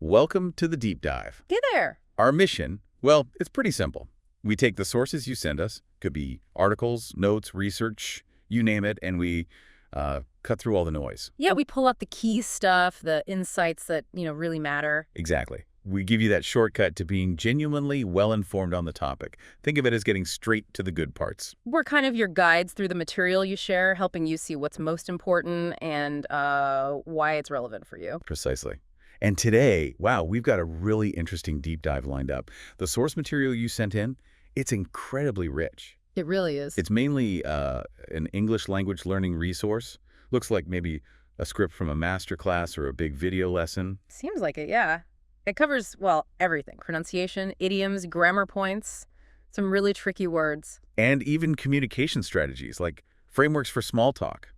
Welcome to the deep dive. Hey there. Our mission, well, it's pretty simple. We take the sources you send us, could be articles, notes, research, you name it, and we cut through all the noise. Yeah, we pull out the key stuff, the insights that, really matter. Exactly. We give you that shortcut to being genuinely well-informed on the topic. Think of it as getting straight to the good parts. We're kind of your guides through the material you share, helping you see what's most important and why it's relevant for you. Precisely. And today, wow, we've got a really interesting deep dive lined up. The source material you sent in, it's incredibly rich. It really is. It's mainly an English language learning resource. Looks like maybe a script from a master class or a big video lesson. Seems like it, yeah. It covers, well, everything. Pronunciation, idioms, grammar points, some really tricky words. And even communication strategies like frameworks for small talk,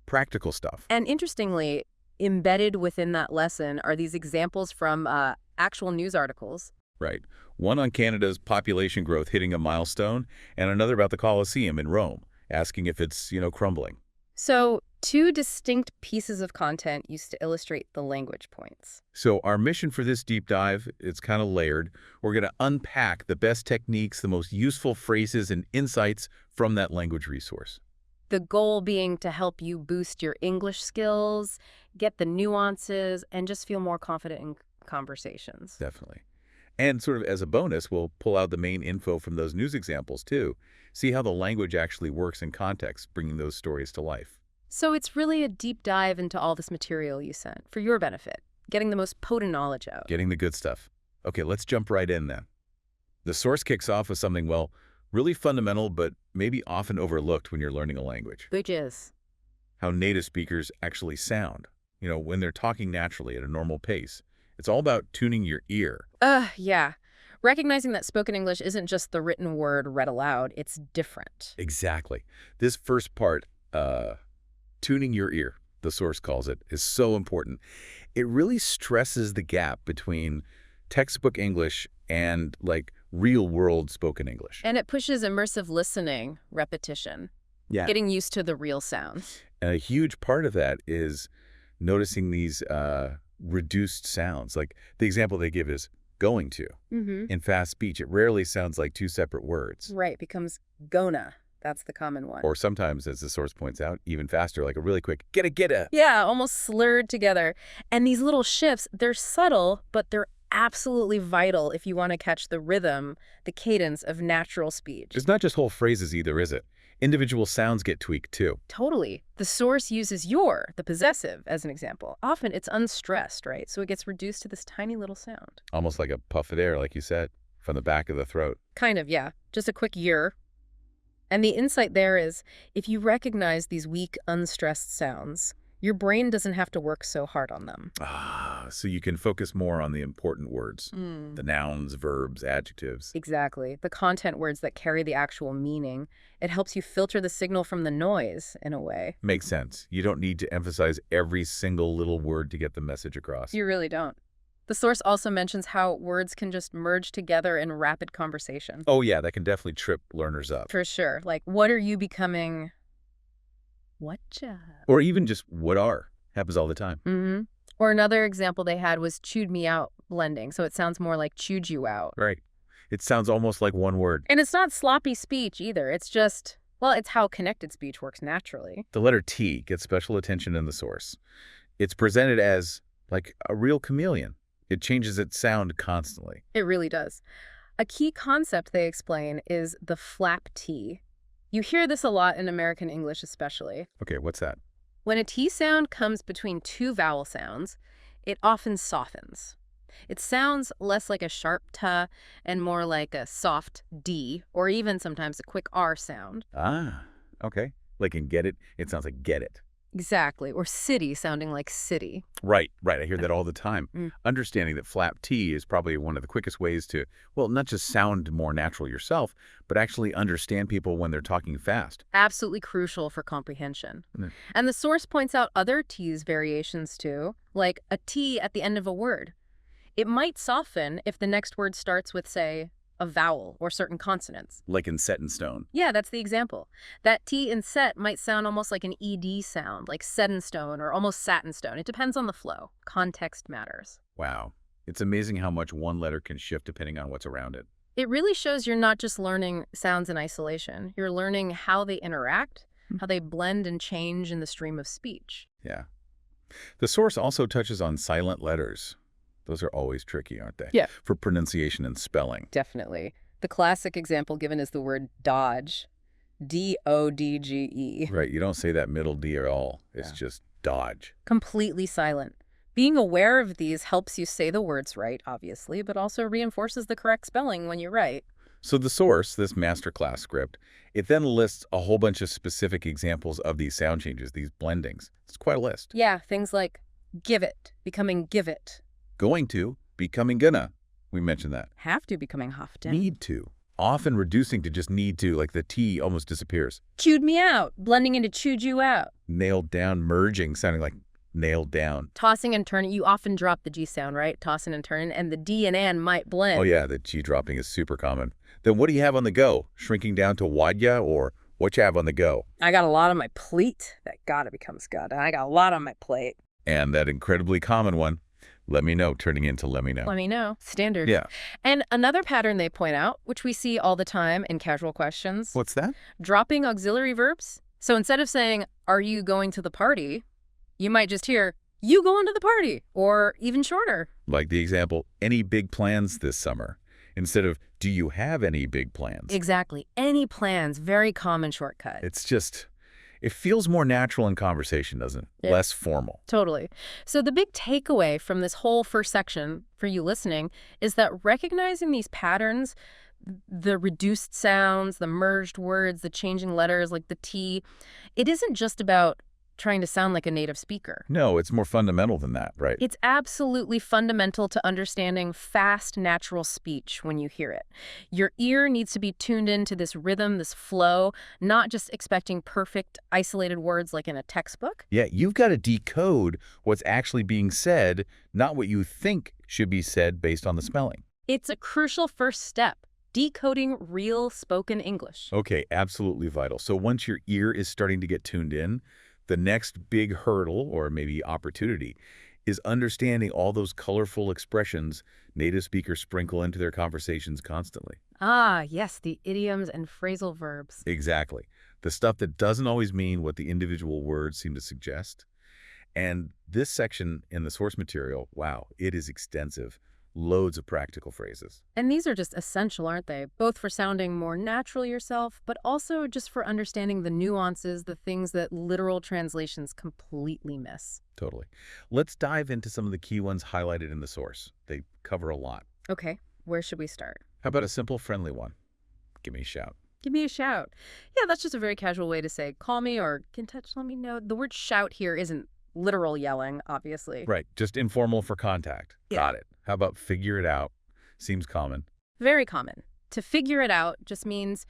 practical stuff. And interestingly, embedded within that lesson are these examples from actual news articles. Right. One on Canada's population growth hitting a milestone, and another about the Colosseum in Rome, asking if it's, crumbling. So, two distinct pieces of content used to illustrate the language points. So our mission for this deep dive, it's kind of layered. We're going to unpack the best techniques, the most useful phrases and insights from that language resource. The goal being to help you boost your English skills, get the nuances, and just feel more confident in conversations. Definitely. And sort of as a bonus, we'll pull out the main info from those news examples too. See how the language actually works in context, bringing those stories to life. So it's really a deep dive into all this material you sent for your benefit, getting the most potent knowledge out. Getting the good stuff. Okay, let's jump right in then. The source kicks off with something, well, really fundamental, but maybe often overlooked when you're learning a language. Which is? How native speakers actually sound, when they're talking naturally at a normal pace. It's all about tuning your ear. Yeah. Recognizing that spoken English isn't just the written word read aloud, it's different. Exactly. This first part, tuning your ear, the source calls it, is so important. It really stresses the gap between textbook English and real-world spoken English. And it pushes immersive listening, repetition, getting used to the real sounds. And a huge part of that is noticing these reduced sounds. Like the example they give is going to. In fast speech, it rarely sounds like two separate words. Right, becomes gonna. That's the common one. Or sometimes, as the source points out, even faster, like a really quick get-a. Yeah, almost slurred together. And these little shifts, they're subtle, but they're absolutely vital if you want to catch the rhythm, the cadence of natural speech. It's not just whole phrases either, is it? Individual sounds get tweaked too. Totally. The source uses your, the possessive, as an example. Often it's unstressed, right? So it gets reduced to this tiny little sound. Almost like a puff of air, like you said, from the back of the throat. Kind of, yeah. Just a quick year. And the insight there is, if you recognize these weak, unstressed sounds, your brain doesn't have to work so hard on them. So you can focus more on the important words, the nouns, verbs, adjectives. Exactly. The content words that carry the actual meaning. It helps you filter the signal from the noise, in a way. Makes sense. You don't need to emphasize every single little word to get the message across. You really don't. The source also mentions how words can just merge together in rapid conversation. Oh yeah, that can definitely trip learners up. For sure. Like, what are you becoming? Whatcha? Or even just what are. Happens all the time. Or another example they had was chewed me out blending. So it sounds more like chewed you out. Right. It sounds almost like one word. And it's not sloppy speech either. It's just, well, it's how connected speech works naturally. The letter T gets special attention in the source. It's presented as like a real chameleon. It changes its sound constantly. It really does. A key concept they explain is the flap T. You hear this a lot in American English especially. Okay, what's that? When a T sound comes between two vowel sounds, it often softens. It sounds less like a sharp T and more like a soft D, or even sometimes a quick R sound. Okay. Like in get it, it sounds like get it. Exactly. Or city sounding like city. Right. I hear that all the time. Understanding that flap T is probably one of the quickest ways to, well, not just sound more natural yourself, but actually understand people when they're talking fast. Absolutely crucial for comprehension. And the source points out other T's variations too, like a T at the end of a word. It might soften if the next word starts with, say, a vowel or certain consonants. Like in set in stone. Yeah, that's the example. That T in set might sound almost like an ED sound, like set in stone or almost satin stone. It depends on the flow. Context matters. Wow. It's amazing how much one letter can shift depending on what's around it. It really shows you're not just learning sounds in isolation. You're learning how they interact, how they blend and change in the stream of speech. Yeah. The source also touches on silent letters. Those are always tricky, aren't they? Yeah. For pronunciation and spelling. Definitely. The classic example given is the word dodge. D-O-D-G-E. Right. You don't say that middle D at all. It's just dodge. Completely silent. Being aware of these helps you say the words right, obviously, but also reinforces the correct spelling when you write. So the source, this masterclass script, it then lists a whole bunch of specific examples of these sound changes, these blendings. It's quite a list. Yeah, things like give it, becoming give it. Going to, becoming gonna. We mentioned that. Have to, becoming have to. Need to. Often reducing to just need to, like the T almost disappears. Chewed me out, blending into chewed you out. Nailed down, merging, sounding like nailed down. Tossing and turning, you often drop the G sound, right? Tossing and turning, and the D and N might blend. Oh yeah, the G dropping is super common. Then what do you have on the go? Shrinking down to wadya, or what you have on the go? I got a lot on my plate. That gotta becomes gotta. I got a lot on my plate. And that incredibly common one, let me know, turning into let me know. Let me know. Standard. Yeah. And another pattern they point out, which we see all the time in casual questions. What's that? Dropping auxiliary verbs. So instead of saying, are you going to the party? You might just hear, you going to the party, or even shorter. Like the example, any big plans this summer? Instead of, do you have any big plans? Exactly. Any plans, very common shortcut. It's just, it feels more natural in conversation, doesn't it? Yeah. Less formal. Totally. So the big takeaway from this whole first section for you listening is that recognizing these patterns, the reduced sounds, the merged words, the changing letters like the T, it isn't just about trying to sound like a native speaker. No, it's more fundamental than that, right? It's absolutely fundamental to understanding fast, natural speech when you hear it. Your ear needs to be tuned into this rhythm, this flow, not just expecting perfect, isolated words like in a textbook. Yeah, you've got to decode what's actually being said, not what you think should be said based on the spelling. It's a crucial first step, decoding real spoken English. Okay, absolutely vital. So once your ear is starting to get tuned in, the next big hurdle, or maybe opportunity, is understanding all those colorful expressions native speakers sprinkle into their conversations constantly. Ah, yes, the idioms and phrasal verbs. Exactly. The stuff that doesn't always mean what the individual words seem to suggest. And this section in the source material, wow, it is extensive. Loads of practical phrases. And these are just essential, aren't they? Both for sounding more natural yourself, but also just for understanding the nuances, the things that literal translations completely miss. Totally. Let's dive into some of the key ones highlighted in the source. They cover a lot. Okay, where should we start? How about a simple, friendly one? Give me a shout. Give me a shout. Yeah, that's just a very casual way to say, call me or get in touch, let me know. The word shout here isn't literal yelling, obviously. Right, just informal for contact. Yeah. Got it. How about figure it out? Seems common. Very common. To figure it out just means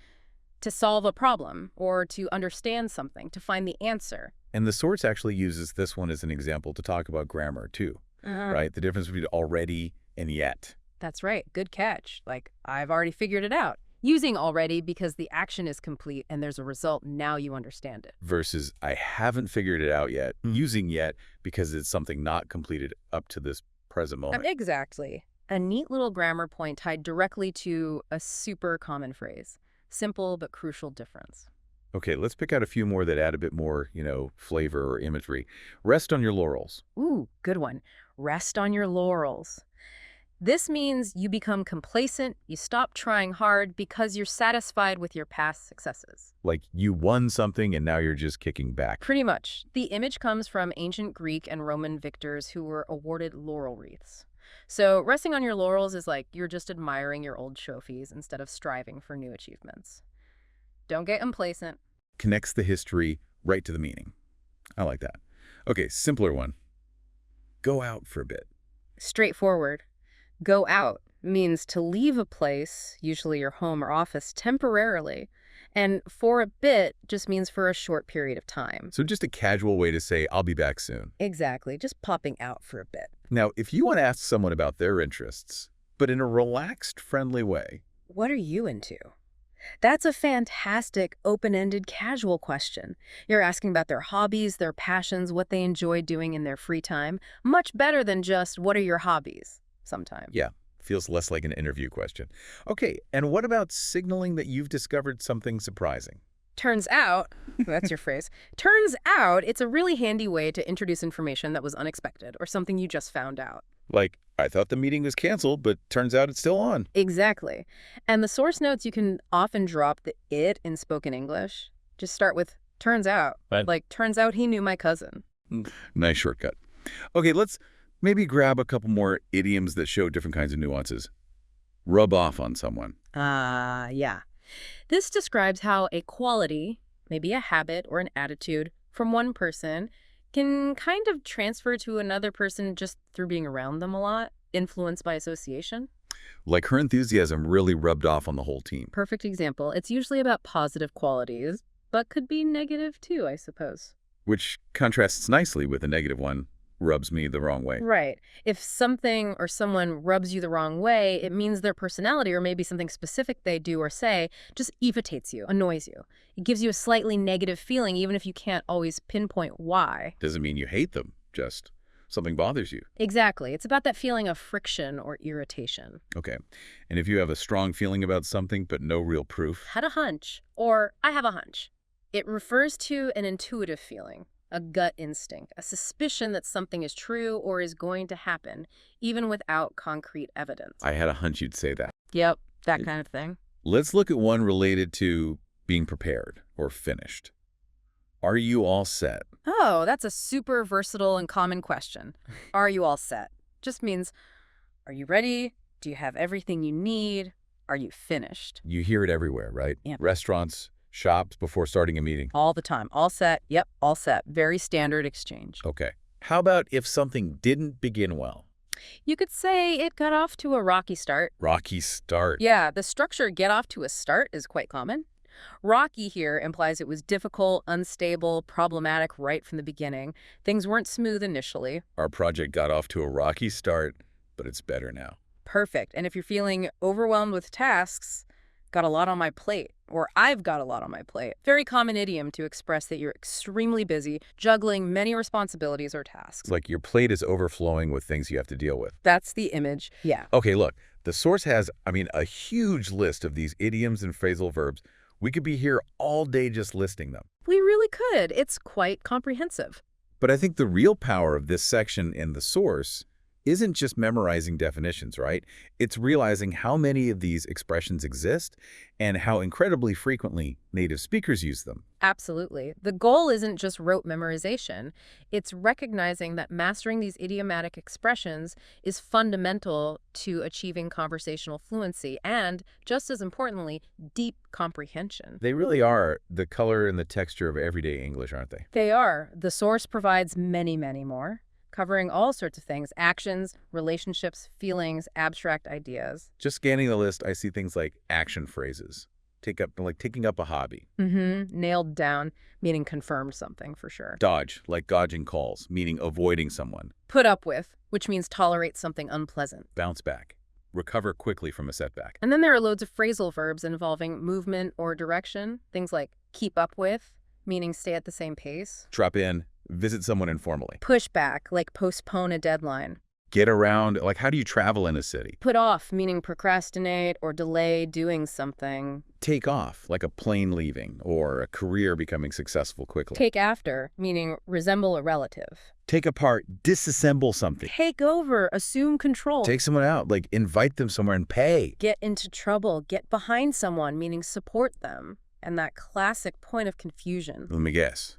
to solve a problem or to understand something, to find the answer. And the source actually uses this one as an example to talk about grammar, too. Right? The difference between already and yet. That's right. Good catch. Like, I've already figured it out. Using already because the action is complete and there's a result. Now you understand it. Versus I haven't figured it out yet. Using yet because it's something not completed up to this present moment. Exactly. A neat little grammar point tied directly to a super common phrase. Simple but crucial difference. Okay, let's pick out a few more that add a bit more, flavor or imagery. Rest on your laurels. Ooh, good one. Rest on your laurels. This means you become complacent, you stop trying hard because you're satisfied with your past successes. Like you won something and now you're just kicking back. Pretty much. The image comes from ancient Greek and Roman victors who were awarded laurel wreaths. So resting on your laurels is like you're just admiring your old trophies instead of striving for new achievements. Don't get complacent. Connects the history right to the meaning. I like that. Okay, simpler one. Go out for a bit. Straightforward. Go out means to leave a place, usually your home or office, temporarily. And for a bit just means for a short period of time. So just a casual way to say, I'll be back soon. Exactly. Just popping out for a bit. Now, if you want to ask someone about their interests, but in a relaxed, friendly way. What are you into? That's a fantastic, open-ended, casual question. You're asking about their hobbies, their passions, what they enjoy doing in their free time. Much better than just, what are your hobbies? sometime. Yeah, feels less like an interview question. Okay, and what about signaling that you've discovered something surprising? Turns out, that's your phrase, turns out it's a really handy way to introduce information that was unexpected or something you just found out. Like, I thought the meeting was canceled, but turns out it's still on. Exactly. And the source notes, you can often drop the it in spoken English. Just start with turns out. Right. Like, turns out he knew my cousin. Nice shortcut. Okay, let's maybe grab a couple more idioms that show different kinds of nuances. Rub off on someone. Yeah. This describes how a quality, maybe a habit or an attitude, from one person can kind of transfer to another person just through being around them a lot, influenced by association. Like her enthusiasm really rubbed off on the whole team. Perfect example. It's usually about positive qualities, but could be negative too, I suppose. Which contrasts nicely with the negative one, rubs me the wrong way. Right. If something or someone rubs you the wrong way, it means their personality or maybe something specific they do or say just irritates you, annoys you. It gives you a slightly negative feeling even if you can't always pinpoint why. Doesn't mean you hate them, just something bothers you. Exactly. It's about that feeling of friction or irritation. Okay. And if you have a strong feeling about something but no real proof? Had a hunch, or I have a hunch. It refers to an intuitive feeling, a gut instinct, a suspicion that something is true or is going to happen, even without concrete evidence. I had a hunch you'd say that. Yep, that kind of thing. Let's look at one related to being prepared or finished. Are you all set? Oh, that's a super versatile and common question. Are you all set? Just means, are you ready? Do you have everything you need? Are you finished? You hear it everywhere, right? Yeah. Restaurants, shops, before starting a meeting. All the time. All set. Yep, all set. Very standard exchange. Okay. How about if something didn't begin well? You could say it got off to a rocky start. Rocky start. Yeah, the structure get off to a start is quite common. Rocky here implies it was difficult, unstable, problematic right from the beginning. Things weren't smooth initially. Our project got off to a rocky start, but it's better now. Perfect. And if you're feeling overwhelmed with tasks, got a lot on my plate, or I've got a lot on my plate. Very common idiom to express that you're extremely busy, juggling many responsibilities or tasks. Like your plate is overflowing with things you have to deal with. That's the image. Yeah. Okay, look, the source has, a huge list of these idioms and phrasal verbs. We could be here all day just listing them. We really could. It's quite comprehensive. But I think the real power of this section in the source isn't just memorizing definitions, right? It's realizing how many of these expressions exist and how incredibly frequently native speakers use them. Absolutely. The goal isn't just rote memorization. It's recognizing that mastering these idiomatic expressions is fundamental to achieving conversational fluency and, just as importantly, deep comprehension. They really are the color and the texture of everyday English, aren't they? They are. The source provides many, many more, covering all sorts of things: actions, relationships, feelings, abstract ideas. Just scanning the list, I see things like action phrases, taking up a hobby. Nailed down, meaning confirmed something for sure. Dodge, like dodging calls, meaning avoiding someone. Put up with, which means tolerate something unpleasant. Bounce back, recover quickly from a setback. And then there are loads of phrasal verbs involving movement or direction. Things like keep up with, meaning stay at the same pace. Drop in, visit someone informally. Push back, like postpone a deadline. Get around, like how do you travel in a city? Put off, meaning procrastinate or delay doing something. Take off, like a plane leaving or a career becoming successful quickly. Take after, meaning resemble a relative. Take apart, disassemble something. Take over, assume control. Take someone out, like invite them somewhere and pay. Get into trouble, get behind someone, meaning support them. And that classic point of confusion. Let me guess.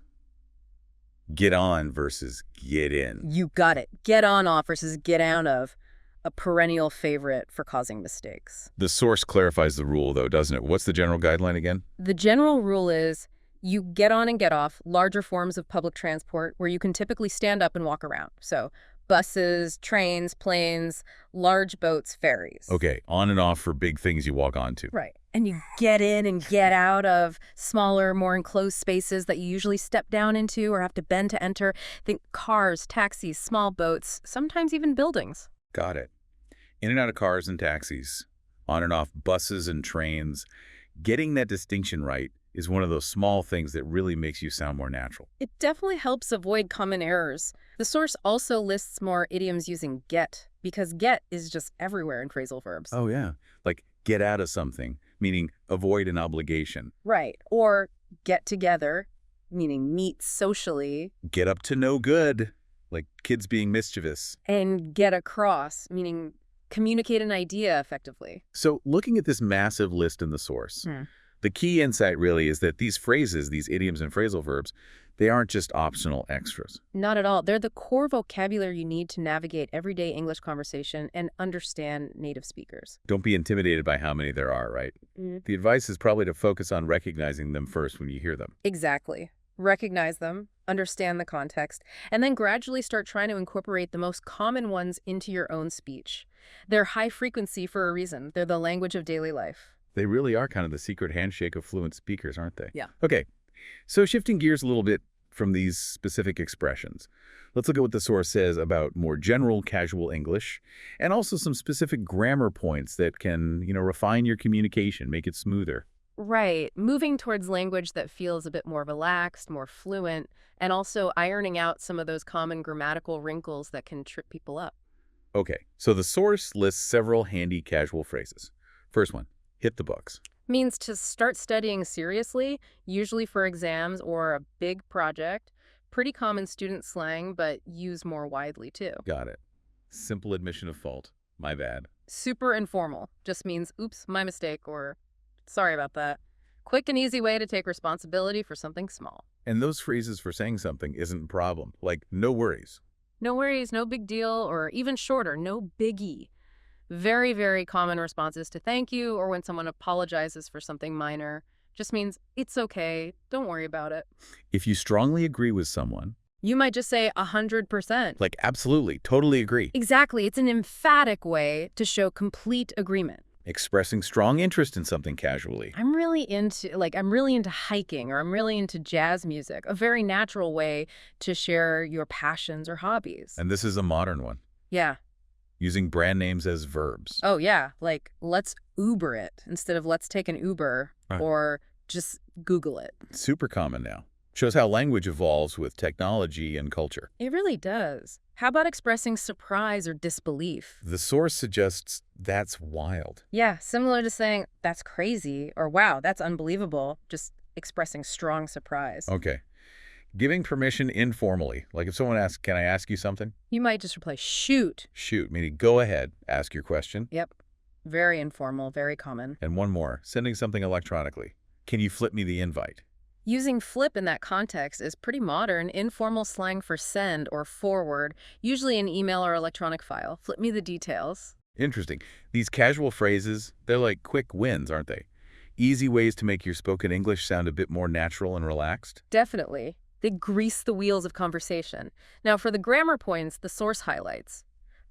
Get on versus get in. You got it. Get on off versus get out of. A perennial favorite for causing mistakes. The source clarifies the rule, though, doesn't it? What's the general guideline again? The general rule is you get on and get off larger forms of public transport where you can typically stand up and walk around. So buses, trains, planes, large boats, ferries. Okay, on and off for big things you walk onto. Right. And you get in and get out of smaller, more enclosed spaces that you usually step down into or have to bend to enter. Think cars, taxis, small boats, sometimes even buildings. Got it. In and out of cars and taxis, on and off buses and trains. Getting that distinction right is one of those small things that really makes you sound more natural. It definitely helps avoid common errors. The source also lists more idioms using get because get is just everywhere in phrasal verbs. Oh, yeah. Like get out of something, meaning avoid an obligation. Right. Or get together, meaning meet socially. Get up to no good, like kids being mischievous. And get across, meaning communicate an idea effectively. So looking at this massive list in the source, the key insight really is that these phrases, these idioms and phrasal verbs, they aren't just optional extras. Not at all. They're the core vocabulary you need to navigate everyday English conversation and understand native speakers. Don't be intimidated by how many there are, right? The advice is probably to focus on recognizing them first when you hear them. Exactly. Recognize them, understand the context, and then gradually start trying to incorporate the most common ones into your own speech. They're high frequency for a reason. They're the language of daily life. They really are kind of the secret handshake of fluent speakers, aren't they? Yeah. Okay, so shifting gears a little bit from these specific expressions, let's look at what the source says about more general casual English and also some specific grammar points that can, refine your communication, make it smoother. Right. Moving towards language that feels a bit more relaxed, more fluent, and also ironing out some of those common grammatical wrinkles that can trip people up. Okay, so the source lists several handy casual phrases. First one, hit the books. Means to start studying seriously, usually for exams or a big project. Pretty common student slang, but used more widely too. Got it. Simple admission of fault. My bad. Super informal. Just means, oops, my mistake, or sorry about that. Quick and easy way to take responsibility for something small. And those phrases for saying something isn't a problem. Like, no worries. No worries, no big deal, or even shorter, no biggie. Very, very common responses to thank you or when someone apologizes for something minor. Just means, it's okay, don't worry about it. If you strongly agree with someone, you might just say 100%. Like, absolutely, totally agree. Exactly. It's an emphatic way to show complete agreement. Expressing strong interest in something casually. I'm really into hiking, or I'm really into jazz music. A very natural way to share your passions or hobbies. And this is a modern one. Yeah. Using brand names as verbs. Oh, yeah. Like, let's Uber it instead of let's take an Uber, or just Google it. Super common now. Shows how language evolves with technology and culture. It really does. How about expressing surprise or disbelief? The source suggests that's wild. Yeah, similar to saying that's crazy or wow, that's unbelievable, just expressing strong surprise. Okay. Giving permission informally. Like if someone asks, can I ask you something? You might just reply, shoot. Shoot, meaning go ahead, ask your question. Yep. Very informal, very common. And one more, sending something electronically. Can you flip me the invite? Using flip in that context is pretty modern, informal slang for send or forward, usually an email or electronic file. Flip me the details. Interesting. These casual phrases, they're like quick wins, aren't they? Easy ways to make your spoken English sound a bit more natural and relaxed. Definitely. They grease the wheels of conversation. Now, for the grammar points, the source highlights.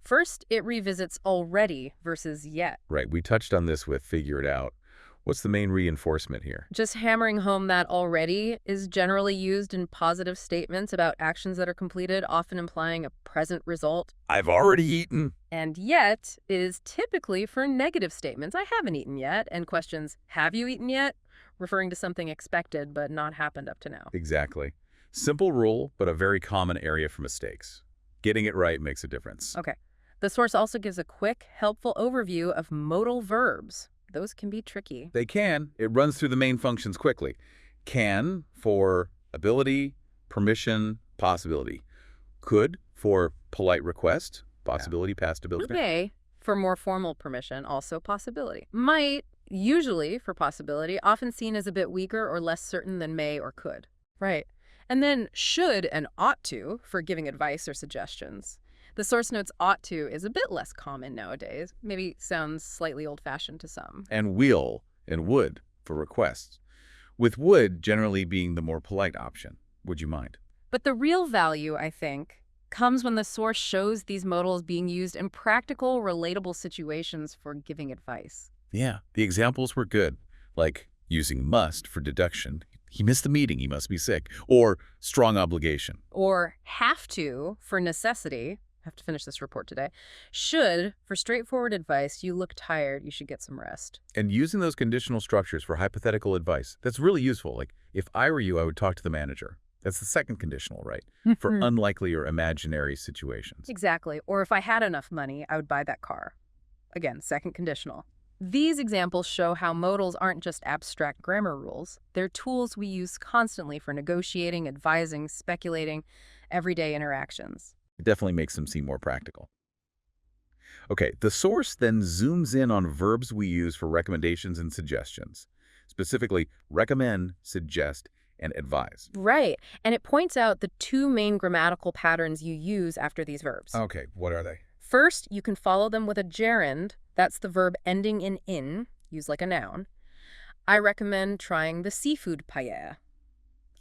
First, it revisits already versus yet. Right, we touched on this with figure it out. What's the main reinforcement here? Just hammering home that already is generally used in positive statements about actions that are completed, often implying a present result. I've already eaten. And yet is typically for negative statements. I haven't eaten yet. And questions, have you eaten yet? Referring to something expected but not happened up to now. Exactly. Simple rule, but a very common area for mistakes. Getting it right makes a difference. Okay. The source also gives a quick, helpful overview of modal verbs. Those can be tricky. They can. It runs through the main functions quickly. Can for ability, permission, possibility. Could for polite request, possibility, past ability. May for more formal permission, also possibility. Might, usually for possibility, often seen as a bit weaker or less certain than may or could. Right. And then should and ought to for giving advice or suggestions. The source notes ought to is a bit less common nowadays. Maybe sounds slightly old-fashioned to some. And will and would for requests. With would generally being the more polite option. Would you mind? But the real value, I think, comes when the source shows these modals being used in practical, relatable situations for giving advice. Yeah, the examples were good. Like using must for deduction. He missed the meeting, he must be sick. Or strong obligation. Or have to for necessity. I have to finish this report today. Should, for straightforward advice, you look tired, you should get some rest. And using those conditional structures for hypothetical advice, that's really useful. Like, if I were you, I would talk to the manager. That's the second conditional, right? For unlikely or imaginary situations. Exactly. Or if I had enough money, I would buy that car. Again, second conditional. These examples show how modals aren't just abstract grammar rules. They're tools we use constantly for negotiating, advising, speculating, everyday interactions. It definitely makes them seem more practical. Okay, the source then zooms in on verbs we use for recommendations and suggestions. Specifically, recommend, suggest, and advise. Right. And it points out the two main grammatical patterns you use after these verbs. Okay, what are they? First, you can follow them with a gerund. That's the verb ending in, used like a noun. I recommend trying the seafood paella.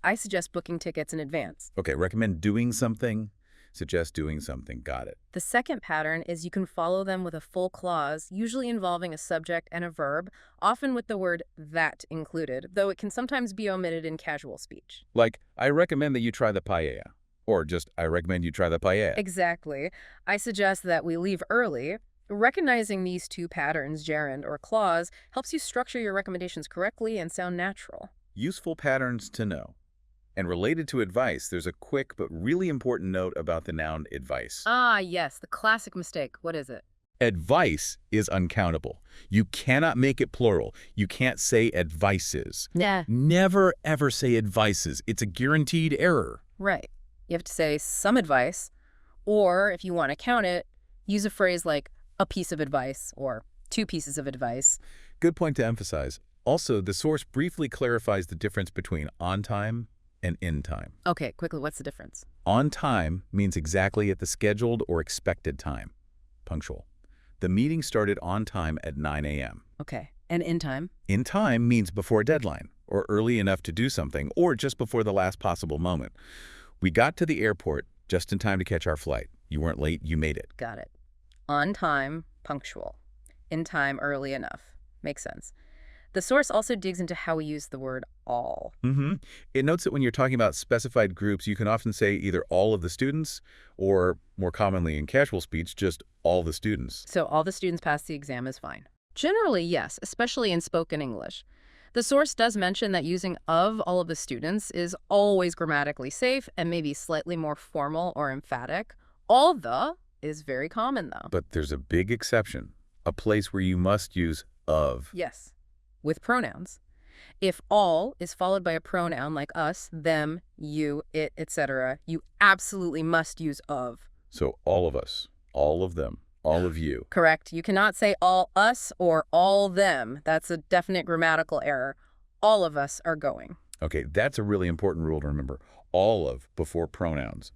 I suggest booking tickets in advance. Okay, recommend doing something, suggest doing something. Got it. The second pattern is you can follow them with a full clause, usually involving a subject and a verb, often with the word that included, though it can sometimes be omitted in casual speech. Like, I recommend that you try the paella. Or just, I recommend you try the paella. Exactly. I suggest that we leave early. Recognizing these two patterns, gerund or clause, helps you structure your recommendations correctly and sound natural. Useful patterns to know. And related to advice, there's a quick but really important note about the noun advice. Ah, yes, the classic mistake. What is it? Advice is uncountable. You cannot make it plural. You can't say advices. Yeah. Never, ever say advices. It's a guaranteed error. Right. You have to say some advice, or if you want to count it, use a phrase like a piece of advice or two pieces of advice. Good point to emphasize. Also, the source briefly clarifies the difference between on time and in time. Okay, quickly, what's the difference? On time means exactly at the scheduled or expected time. Punctual. The meeting started on time at 9 a.m. Okay, and in time? In time means before a deadline, or early enough to do something, or just before the last possible moment. We got to the airport just in time to catch our flight. You weren't late, you made it. Got it. On time, punctual. In time, early enough. Makes sense. The source also digs into how we use the word all. It notes that when you're talking about specified groups, you can often say either all of the students, or more commonly in casual speech, just all the students. So all the students pass the exam is fine. Generally, yes, especially in spoken English. The source does mention that using of all of the students is always grammatically safe and maybe slightly more formal or emphatic. All the is very common, though. But there's a big exception, a place where you must use of. Yes, with pronouns. If all is followed by a pronoun like us, them, you, it, etc., you absolutely must use of. So all of us, all of them, all of you. Correct. You cannot say all us or all them. That's a definite grammatical error. All of us are going. Okay, that's a really important rule to remember. All of before pronouns.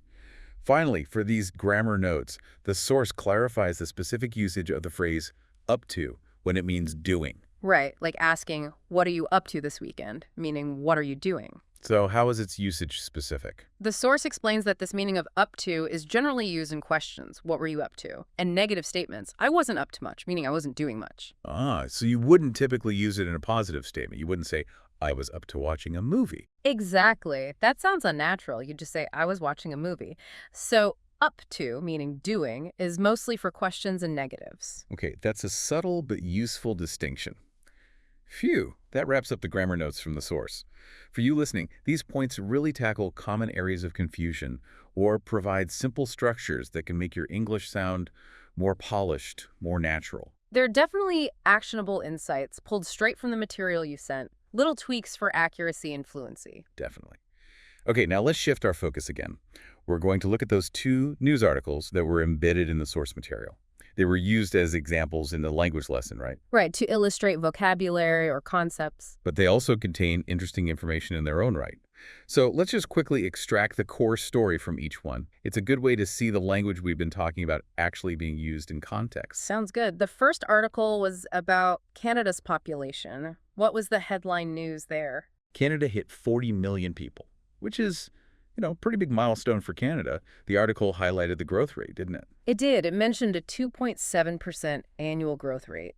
Finally, for these grammar notes, the source clarifies the specific usage of the phrase up to when it means doing. Right, like asking, what are you up to this weekend? Meaning, what are you doing? So how is its usage specific? The source explains that this meaning of up to is generally used in questions, what were you up to? And negative statements, I wasn't up to much, meaning I wasn't doing much. Ah, so you wouldn't typically use it in a positive statement. You wouldn't say, I was up to watching a movie. Exactly. That sounds unnatural. You just say, I was watching a movie. So up to, meaning doing, is mostly for questions and negatives. Okay, that's a subtle but useful distinction. Phew, that wraps up the grammar notes from the source. For you listening, these points really tackle common areas of confusion or provide simple structures that can make your English sound more polished, more natural. They're definitely actionable insights pulled straight from the material you sent, little tweaks for accuracy and fluency. Definitely. Okay, now let's shift our focus again. We're going to look at those two news articles that were embedded in the source material. They were used as examples in the language lesson, right? Right, to illustrate vocabulary or concepts. But they also contain interesting information in their own right. So let's just quickly extract the core story from each one. It's a good way to see the language we've been talking about actually being used in context. Sounds good. The first article was about Canada's population. What was the headline news there? Canada hit 40 million people, which is, a pretty big milestone for Canada. The article highlighted the growth rate, didn't it? It did. It mentioned a 2.7% annual growth rate.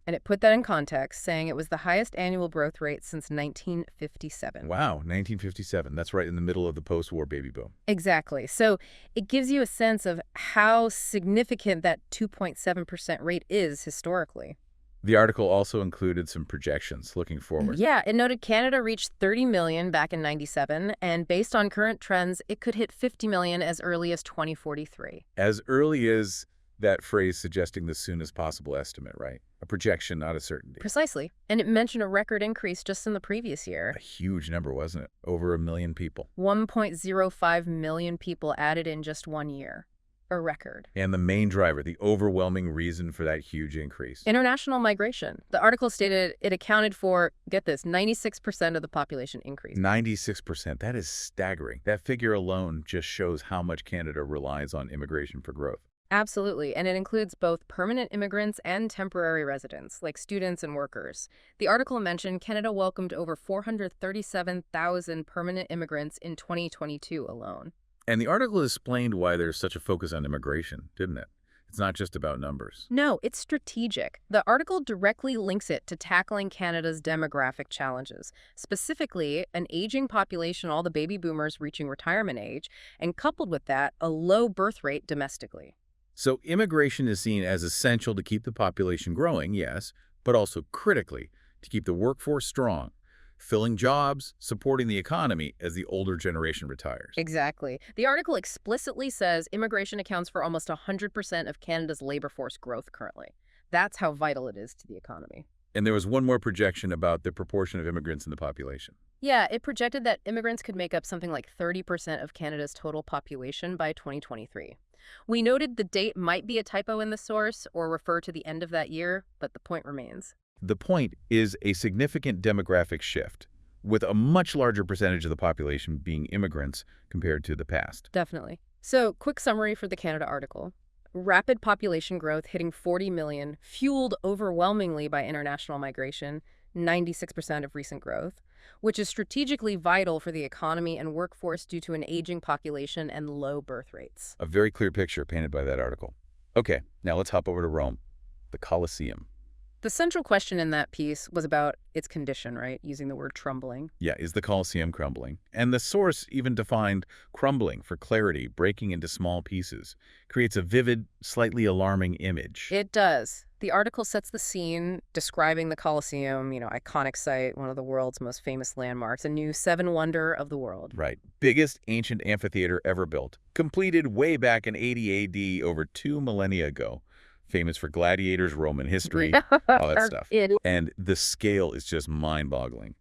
And it put that in context, saying it was the highest annual growth rate since 1957. Wow, 1957. That's right in the middle of the post-war baby boom. Exactly. So it gives you a sense of how significant that 2.7% rate is historically. The article also included some projections looking forward. Yeah, it noted Canada reached 30 million back in 97, and based on current trends, it could hit 50 million as early as 2043. As early as that phrase suggesting the soonest possible estimate, right? A projection, not a certainty. Precisely. And it mentioned a record increase just in the previous year. A huge number, wasn't it? Over 1 million people. 1.05 million people added in just 1 year. A record. And the main driver, the overwhelming reason for that huge increase. International migration. The article stated it accounted for, get this, 96% of the population increase. 96%. That is staggering. That figure alone just shows how much Canada relies on immigration for growth. Absolutely, and it includes both permanent immigrants and temporary residents, like students and workers. The article mentioned Canada welcomed over 437,000 permanent immigrants in 2022 alone. And the article explained why there's such a focus on immigration, didn't it? It's not just about numbers. No, it's strategic. The article directly links it to tackling Canada's demographic challenges, specifically an aging population, all the baby boomers reaching retirement age, and coupled with that, a low birth rate domestically. So immigration is seen as essential to keep the population growing, yes, but also critically to keep the workforce strong, filling jobs, supporting the economy as the older generation retires. Exactly. The article explicitly says immigration accounts for almost 100% of Canada's labor force growth currently. That's how vital it is to the economy. And there was one more projection about the proportion of immigrants in the population. Yeah, it projected that immigrants could make up something like 30% of Canada's total population by 2023. We noted the date might be a typo in the source or refer to the end of that year, but the point remains. The point is a significant demographic shift, with a much larger percentage of the population being immigrants compared to the past. Definitely. So, quick summary for the Canada article. Rapid population growth hitting 40 million, fueled overwhelmingly by international migration, 96% of recent growth, which is strategically vital for the economy and workforce due to an aging population and low birth rates. A very clear picture painted by that article. Okay, now let's hop over to Rome, the Colosseum. The central question in that piece was about its condition, right? Using the word crumbling. Yeah, is the Colosseum crumbling? And the source even defined crumbling for clarity, breaking into small pieces. Creates a vivid, slightly alarming image. It does. The article sets the scene, describing the Colosseum, iconic site, one of the world's most famous landmarks, a new seven wonder of the world. Right. Biggest ancient amphitheater ever built. Completed way back in 80 AD, over 2 millennia ago. Famous for gladiators, Roman history, all that stuff. And the scale is just mind-boggling.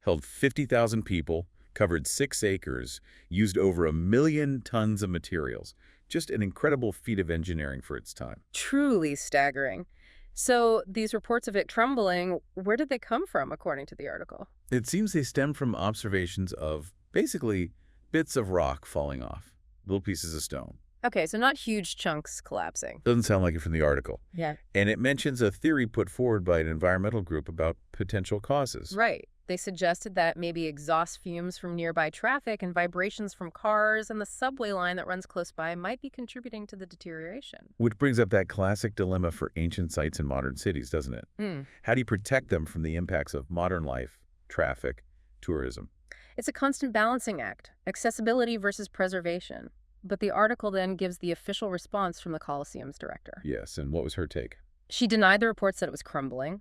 Held 50,000 people, covered 6 acres, used over 1 million tons of materials. Just an incredible feat of engineering for its time. Truly staggering. So these reports of it crumbling, where did they come from, according to the article? It seems they stem from observations of, basically, bits of rock falling off, little pieces of stone. Okay, so not huge chunks collapsing. Doesn't sound like it from the article. Yeah. And it mentions a theory put forward by an environmental group about potential causes. Right. They suggested that maybe exhaust fumes from nearby traffic and vibrations from cars and the subway line that runs close by might be contributing to the deterioration. Which brings up that classic dilemma for ancient sites in modern cities, doesn't it? How do you protect them from the impacts of modern life, traffic, tourism? It's a constant balancing act, accessibility versus preservation. But the article then gives the official response from the Colosseum's director. Yes, and what was her take? She denied the reports that it was crumbling.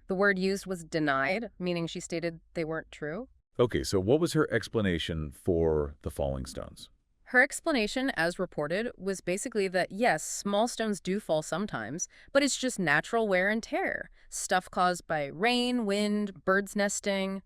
The word used was denied, meaning she stated they weren't true. Okay, so what was her explanation for the falling stones? Her explanation, as reported, was basically that, yes, small stones do fall sometimes, but it's just natural wear and tear. Stuff caused by rain, wind, birds nesting,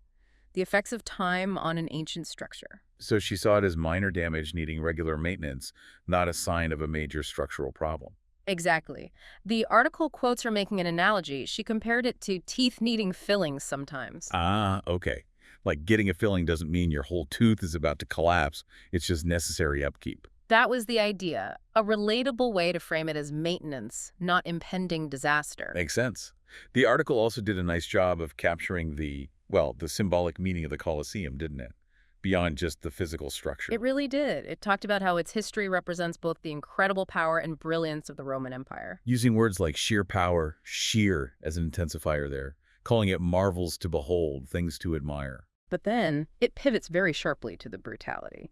the effects of time on an ancient structure. So she saw it as minor damage needing regular maintenance, not a sign of a major structural problem. Exactly. The article quotes her making an analogy. She compared it to teeth needing fillings sometimes. Ah, okay. Like getting a filling doesn't mean your whole tooth is about to collapse. It's just necessary upkeep. That was the idea. A relatable way to frame it as maintenance, not impending disaster. Makes sense. The article also did a nice job of capturing the symbolic meaning of the Colosseum, didn't it? Beyond just the physical structure. It really did. It talked about how its history represents both the incredible power and brilliance of the Roman Empire. Using words like sheer power, sheer as an intensifier there, calling it marvels to behold, things to admire. But then it pivots very sharply to the brutality.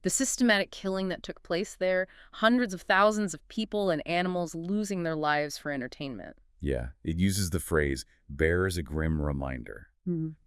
The systematic killing that took place there, hundreds of thousands of people and animals losing their lives for entertainment. Yeah, it uses the phrase, bears a grim reminder.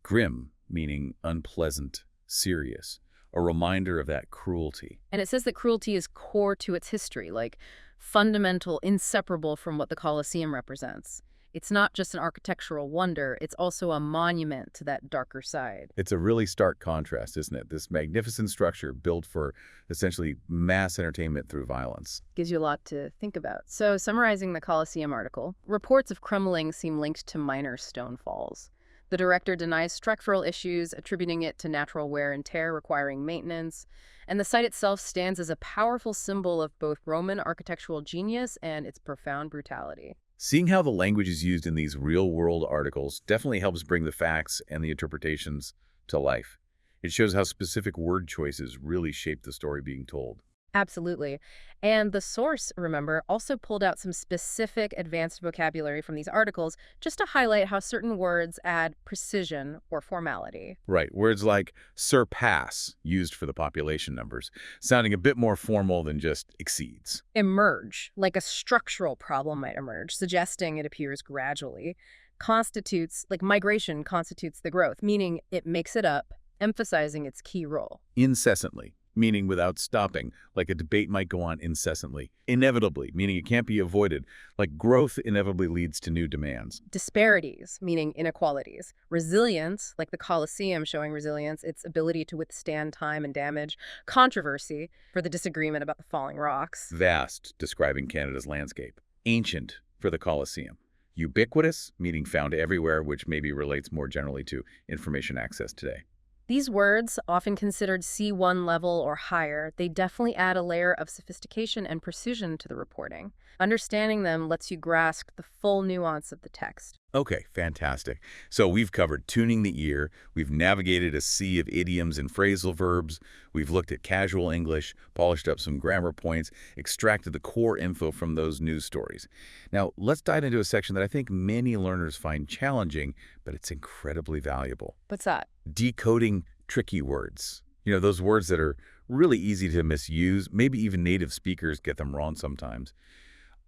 Grim, meaning unpleasant, serious, a reminder of that cruelty. And it says that cruelty is core to its history, like fundamental, inseparable from what the Colosseum represents. It's not just an architectural wonder, it's also a monument to that darker side. It's a really stark contrast, isn't it? This magnificent structure built for essentially mass entertainment through violence. Gives you a lot to think about. So, summarizing the Colosseum article, reports of crumbling seem linked to minor stone falls. The director denies structural issues, attributing it to natural wear and tear requiring maintenance. And the site itself stands as a powerful symbol of both Roman architectural genius and its profound brutality. Seeing how the language is used in these real-world articles definitely helps bring the facts and the interpretations to life. It shows how specific word choices really shape the story being told. Absolutely. And the source, remember, also pulled out some specific advanced vocabulary from these articles just to highlight how certain words add precision or formality. Right, words like surpass, used for the population numbers, sounding a bit more formal than just exceeds. Emerge, like a structural problem might emerge, suggesting it appears gradually. Constitutes, like migration constitutes the growth, meaning it makes it up, emphasizing its key role. Incessantly, meaning without stopping, like a debate might go on incessantly. Inevitably, meaning it can't be avoided, like growth inevitably leads to new demands. Disparities, meaning inequalities. Resilience, like the Colosseum showing resilience, its ability to withstand time and damage. Controversy, for the disagreement about the falling rocks. Vast, describing Canada's landscape. Ancient, for the Colosseum. Ubiquitous, meaning found everywhere, which maybe relates more generally to information access today. These words, often considered C1 level or higher, they definitely add a layer of sophistication and precision to the reporting. Understanding them lets you grasp the full nuance of the text. Okay, fantastic. So we've covered tuning the ear, we've navigated a sea of idioms and phrasal verbs, we've looked at casual English, polished up some grammar points, extracted the core info from those news stories. Now, let's dive into a section that I think many learners find challenging, but it's incredibly valuable. What's that? Decoding tricky words. You know, those words that are really easy to misuse, maybe even native speakers get them wrong sometimes.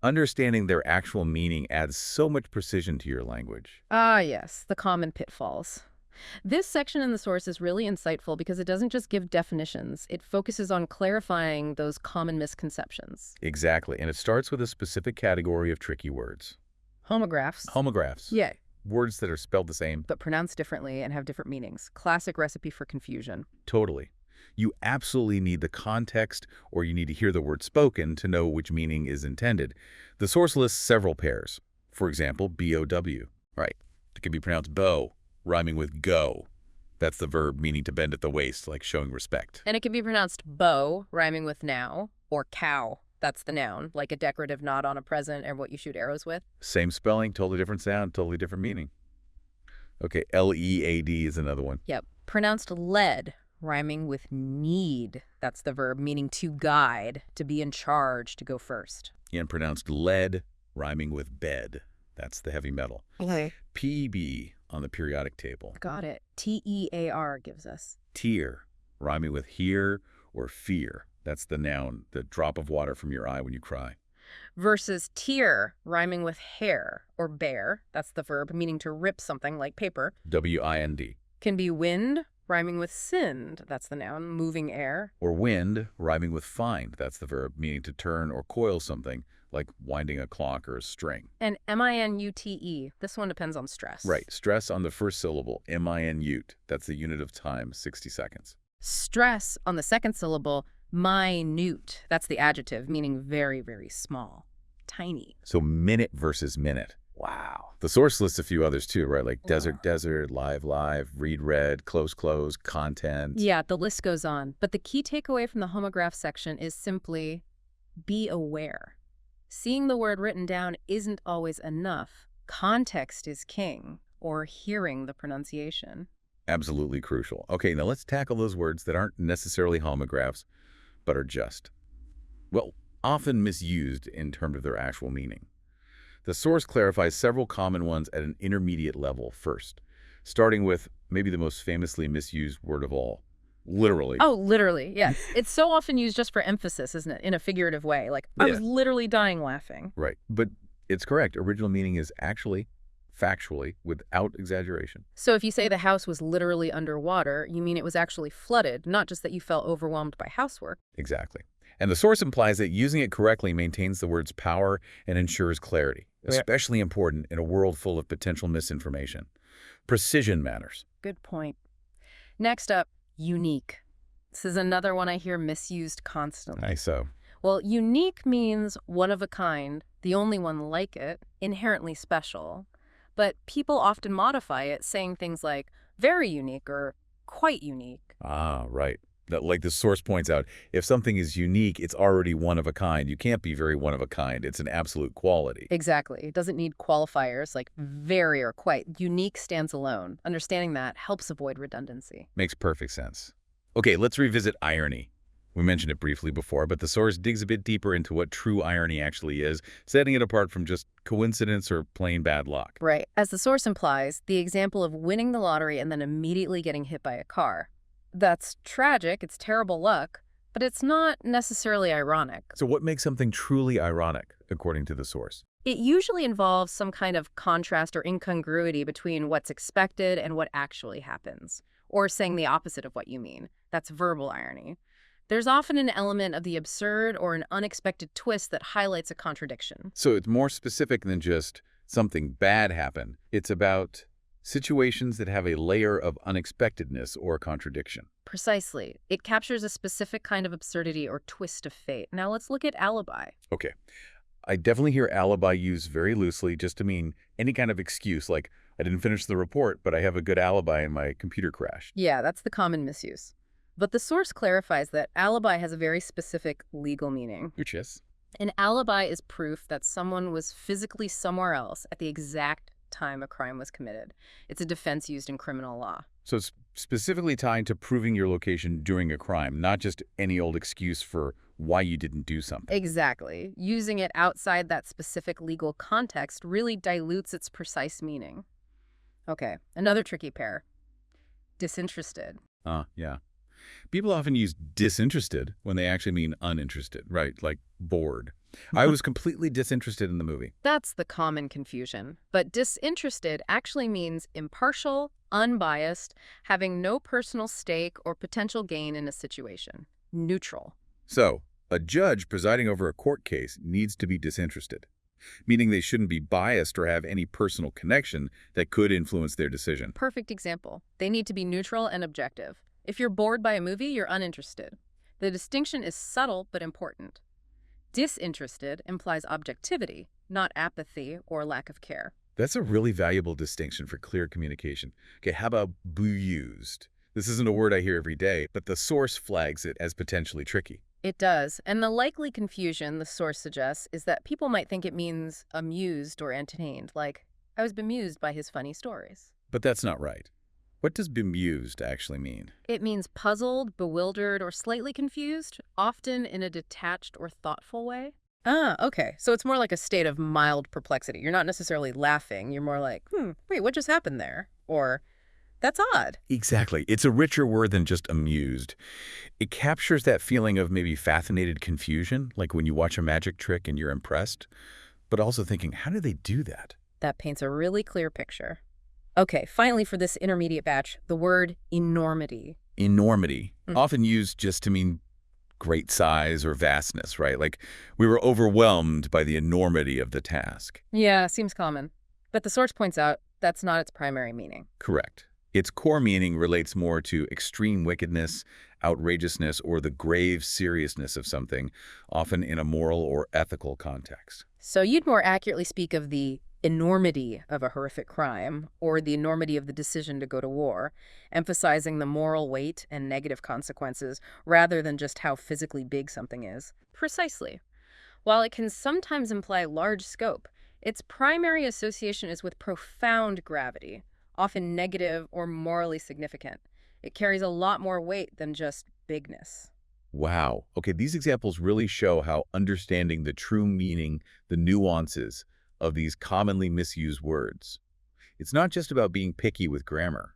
Understanding their actual meaning adds so much precision to your language. Ah, yes, the common pitfalls. This section in the source is really insightful because it doesn't just give definitions. It focuses on clarifying those common misconceptions. Exactly, and it starts with a specific category of tricky words. Homographs. Homographs. Yeah, Words that are spelled the same. but pronounced differently and have different meanings. Classic recipe for confusion. Totally. You absolutely need the context or you need to hear the word spoken to know which meaning is intended. The source lists several pairs. For example, B-O-W. Right. It can be pronounced bow, rhyming with go. That's the verb meaning to bend at the waist, like showing respect. And it can be pronounced bow, rhyming with now, or cow. That's the noun, like a decorative knot on a present or what you shoot arrows with. Same spelling, totally different sound, totally different meaning. Okay, L-E-A-D is another one. Yep. Pronounced lead, rhyming with need. That's the verb meaning to guide, to be in charge, to go first. And pronounced lead, rhyming with bed. That's the heavy metal. Okay. P-B on the periodic table. Got it. T-E-A-R gives us. Tear, rhyming with hear or fear. That's the noun, the drop of water from your eye when you cry. Versus tear, rhyming with hair or bear. That's the verb meaning to rip something like paper. W-I-N-D. Can be wind, rhyming with send. That's the noun, moving air. Or wind, rhyming with find. That's the verb meaning to turn or coil something, like winding a clock or a string. And M-I-N-U-T-E. This one depends on stress. Right. Stress on the first syllable, M-I-N-U-T. That's the unit of time, 60 seconds. Stress on the second syllable, minute. That's the adjective, meaning very, very small. Tiny. So minute versus minute. Wow. The source lists a few others too, right? Like desert, desert, live, live, read, read, close, close, content. Yeah, the list goes on. But the key takeaway from the homograph section is simply be aware. Seeing the word written down isn't always enough. Context is king, or hearing the pronunciation. Absolutely crucial. Okay, now let's tackle those words that aren't necessarily homographs, but are just, well, often misused in terms of their actual meaning. The source clarifies several common ones at an intermediate level first, starting with maybe the most famously misused word of all, literally. Oh, literally, yes. It's so often used just for emphasis, isn't it? In a figurative way, like, I was literally dying laughing. Right, but It's correct. Original meaning is actually, factually, without exaggeration. So if you say the house was literally underwater, you mean it was actually flooded, not just that you felt overwhelmed by housework. Exactly. And the source implies that using it correctly maintains the word's power and ensures clarity, especially important in a world full of potential misinformation. Precision matters. Good point. Next up, unique. This is another one I hear misused constantly. So. Well, unique means one of a kind, the only one like it, inherently special. But people often modify it, saying things like very unique or quite unique. Ah, right. Like the source points out, if something is unique, it's already one of a kind. You can't be very one of a kind. It's an absolute quality. Exactly. It doesn't need qualifiers like very or quite. Unique stands alone. Understanding that helps avoid redundancy. Makes perfect sense. Okay, let's revisit irony. We mentioned it briefly before, but the source digs a bit deeper into what true irony actually is, setting it apart from just coincidence or plain bad luck. Right. As the source implies, the example of winning the lottery and then immediately getting hit by a car. That's tragic, it's terrible luck, but it's not necessarily ironic. So what makes something truly ironic, according to the source? It usually involves some kind of contrast or incongruity between what's expected and what actually happens, or saying the opposite of what you mean. That's verbal irony. There's often an element of the absurd or an unexpected twist that highlights a contradiction. So it's more specific than just something bad happened. It's about situations that have a layer of unexpectedness or contradiction. Precisely. It captures a specific kind of absurdity or twist of fate. Now let's look at alibi. Okay. I definitely hear alibi used very loosely just to mean any kind of excuse, like I didn't finish the report, but I have a good alibi and my computer crashed. Yeah, that's the common misuse. But the source clarifies that alibi has a very specific legal meaning. Which is? An alibi is proof that someone was physically somewhere else at the exact time a crime was committed. It's a defense used in criminal law. So it's specifically tied to proving your location during a crime, not just any old excuse for why you didn't do something. Exactly. Using it outside that specific legal context really dilutes its precise meaning. Okay, another tricky pair. Disinterested. Yeah. People often use disinterested when they actually mean uninterested, right? Like bored. I was completely disinterested in the movie. That's the common confusion. But disinterested actually means impartial, unbiased, having no personal stake or potential gain in a situation. Neutral. So, a judge presiding over a court case needs to be disinterested, meaning they shouldn't be biased or have any personal connection that could influence their decision. Perfect example. They need to be neutral and objective. If you're bored by a movie, you're uninterested. The distinction is subtle but important. Disinterested implies objectivity, not apathy or lack of care. That's a really valuable distinction for clear communication. Okay, how about bemused? This isn't a word I hear every day, but the source flags it as potentially tricky. It does, and the likely confusion the source suggests is that people might think it means amused or entertained, like, I was bemused by his funny stories. But that's not right. What does bemused actually mean? It means puzzled, bewildered, or slightly confused, often in a detached or thoughtful way. Ah, okay. So it's more like a state of mild perplexity. You're not necessarily laughing. You're more like, wait, what just happened there? Or, that's odd. Exactly. It's a richer word than just amused. It captures that feeling of maybe fascinated confusion, like when you watch a magic trick and you're impressed, but also thinking, how do they do that? That paints a really clear picture. Okay, finally for this intermediate batch, the word enormity. Enormity, often used just to mean great size or vastness, right? Like we were overwhelmed by the enormity of the task. Yeah, seems common. But the source points out that's not its primary meaning. Correct. Its core meaning relates more to extreme wickedness, outrageousness, or the grave seriousness of something, often in a moral or ethical context. So you'd more accurately speak of the enormity of a horrific crime or the enormity of the decision to go to war, emphasizing the moral weight and negative consequences rather than just how physically big something is. Precisely. While it can sometimes imply large scope, its primary association is with profound gravity, often negative or morally significant. It carries a lot more weight than just bigness. Wow. Okay, these examples really show how understanding the true meaning, the nuances of these commonly misused words. It's not just about being picky with grammar.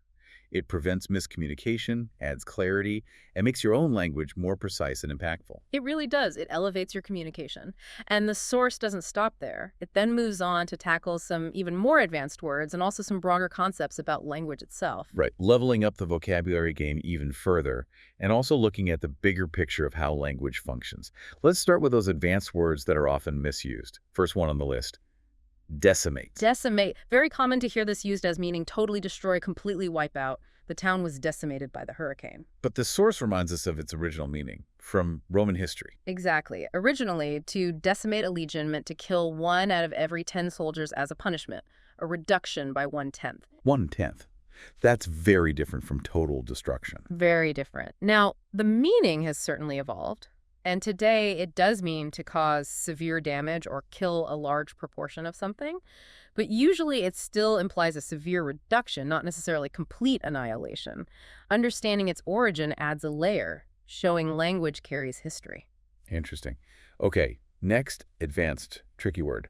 It prevents miscommunication, adds clarity, and makes your own language more precise and impactful. It really does. It elevates your communication. And the source doesn't stop there. It then moves on to tackle some even more advanced words and also some broader concepts about language itself. Right, leveling up the vocabulary game even further, and also looking at the bigger picture of how language functions. Let's start with those advanced words that are often misused. First one on the list, decimate. Decimate. Very common to hear this used as meaning totally destroy, completely wipe out. The town was decimated by the hurricane. But the source reminds us of its original meaning, from Roman history. Exactly. Originally, to decimate a legion meant to kill 1 out of every 10 soldiers as a punishment, a reduction by 1/10. 1/10. That's very different from total destruction. Very different. Now, the meaning has certainly evolved, and today it does mean to cause severe damage or kill a large proportion of something, but usually it still implies a severe reduction, not necessarily complete annihilation. Understanding its origin adds a layer, showing language carries history. Interesting. Okay, next advanced tricky word,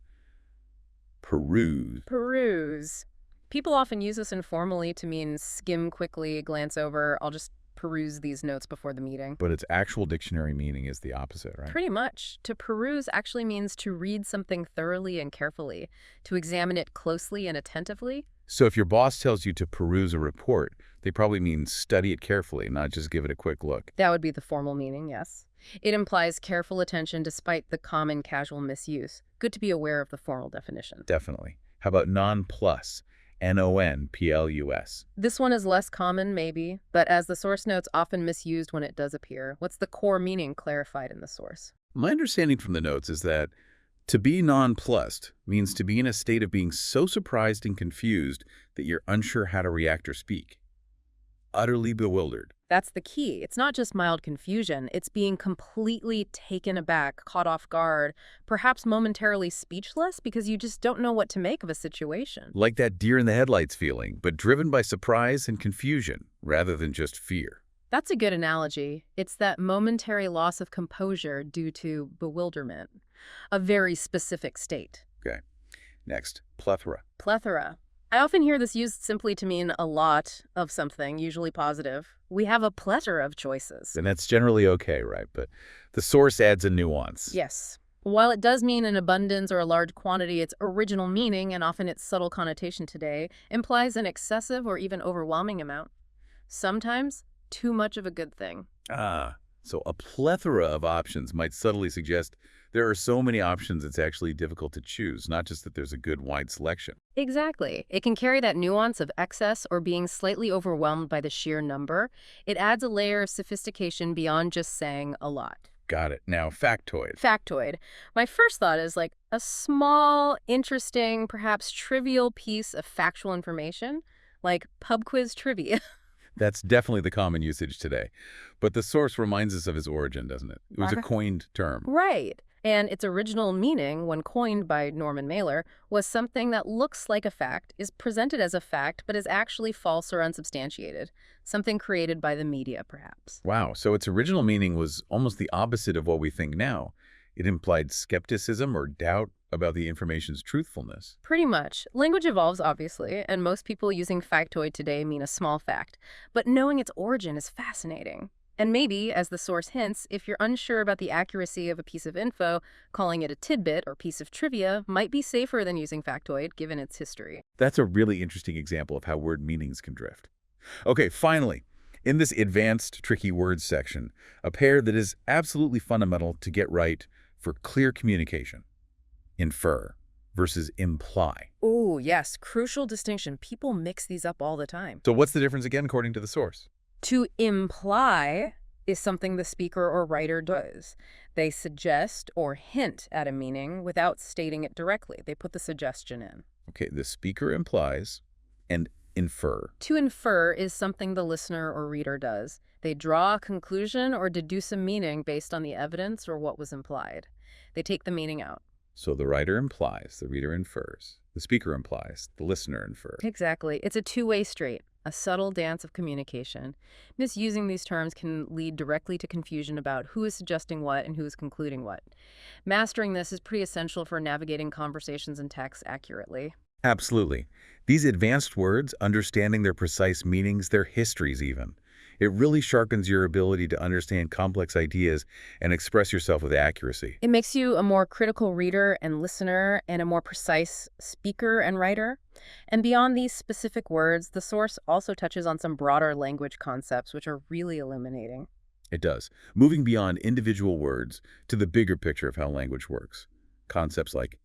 peruse. Peruse. People often use this informally to mean skim quickly, glance over. I'll just peruse these notes before the meeting. But its actual dictionary meaning is the opposite, right? Pretty much. To peruse actually means to read something thoroughly and carefully, to examine it closely and attentively. So if your boss tells you to peruse a report, they probably mean study it carefully, not just give it a quick look. That would be the formal meaning, yes. It implies careful attention despite the common casual misuse. Good to be aware of the formal definition. Definitely. How about nonplus? Nonplus. This one is less common, maybe, but as the source notes, often misused when it does appear. What's the core meaning clarified in the source? My understanding from the notes is that to be nonplussed means to be in a state of being so surprised and confused that you're unsure how to react or speak. Utterly bewildered. That's the key. It's not just mild confusion. It's being completely taken aback, caught off guard, perhaps momentarily speechless because you just don't know what to make of a situation. Like that deer in the headlights feeling, but driven by surprise and confusion rather than just fear. That's a good analogy. It's that momentary loss of composure due to bewilderment, a very specific state. Okay. Next, plethora. Plethora. I often hear this used simply to mean a lot of something, usually positive. We have a plethora of choices. And that's generally okay, right? But the source adds a nuance. Yes. While it does mean an abundance or a large quantity, its original meaning, and often its subtle connotation today, implies an excessive or even overwhelming amount. Sometimes, too much of a good thing. So a plethora of options might subtly suggest there are so many options it's actually difficult to choose, not just that there's a good wide selection. Exactly. It can carry that nuance of excess or being slightly overwhelmed by the sheer number. It adds a layer of sophistication beyond just saying a lot. Got it. Now, factoid. Factoid. My first thought is like a small, interesting, perhaps trivial piece of factual information, like pub quiz trivia. That's definitely the common usage today. But the source reminds us of its origin, doesn't it? It was a coined term. Right. And its original meaning, when coined by Norman Mailer, was something that looks like a fact, is presented as a fact, but is actually false or unsubstantiated. Something created by the media, perhaps. Wow. So its original meaning was almost the opposite of what we think now. It implied skepticism or doubt about the information's truthfulness. Pretty much. Language evolves, obviously, and most people using factoid today mean a small fact. But knowing its origin is fascinating. And maybe, as the source hints, if you're unsure about the accuracy of a piece of info, calling it a tidbit or piece of trivia might be safer than using factoid, given its history. That's a really interesting example of how word meanings can drift. Okay, finally, in this advanced tricky words section, a pair that is absolutely fundamental to get right for clear communication. Infer versus imply. Oh, yes. Crucial distinction. People mix these up all the time. So what's the difference again, according to the source? To imply is something the speaker or writer does. They suggest or hint at a meaning without stating it directly. They put the suggestion in. Okay, the speaker implies and infer. To infer is something the listener or reader does. They draw a conclusion or deduce a meaning based on the evidence or what was implied. They take the meaning out. So the writer implies, the reader infers. The speaker implies, the listener infers. Exactly. It's a two-way street, a subtle dance of communication. Misusing these terms can lead directly to confusion about who is suggesting what and who is concluding what. Mastering this is pretty essential for navigating conversations and texts accurately. Absolutely. These advanced words, understanding their precise meanings, their histories even, it really sharpens your ability to understand complex ideas and express yourself with accuracy. It makes you a more critical reader and listener and a more precise speaker and writer. And beyond these specific words, the source also touches on some broader language concepts, which are really illuminating. It does, moving beyond individual words to the bigger picture of how language works. Concepts like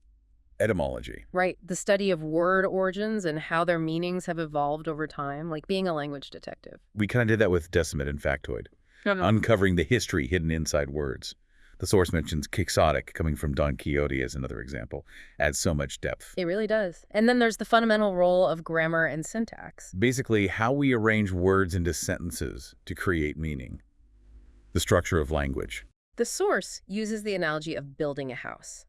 etymology. Right, the study of word origins and how their meanings have evolved over time, like being a language detective. We kind of did that with Decimate and Factoid, uncovering the history hidden inside words. The source mentions quixotic, coming from Don Quixote as another example, adds so much depth. It really does. And then there's the fundamental role of grammar and syntax. Basically, how we arrange words into sentences to create meaning. The structure of language. The source uses the analogy of building a house.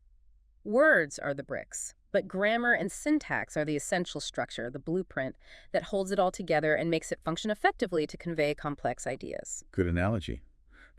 Words are the bricks, but grammar and syntax are the essential structure, the blueprint, that holds it all together and makes it function effectively to convey complex ideas. Good analogy.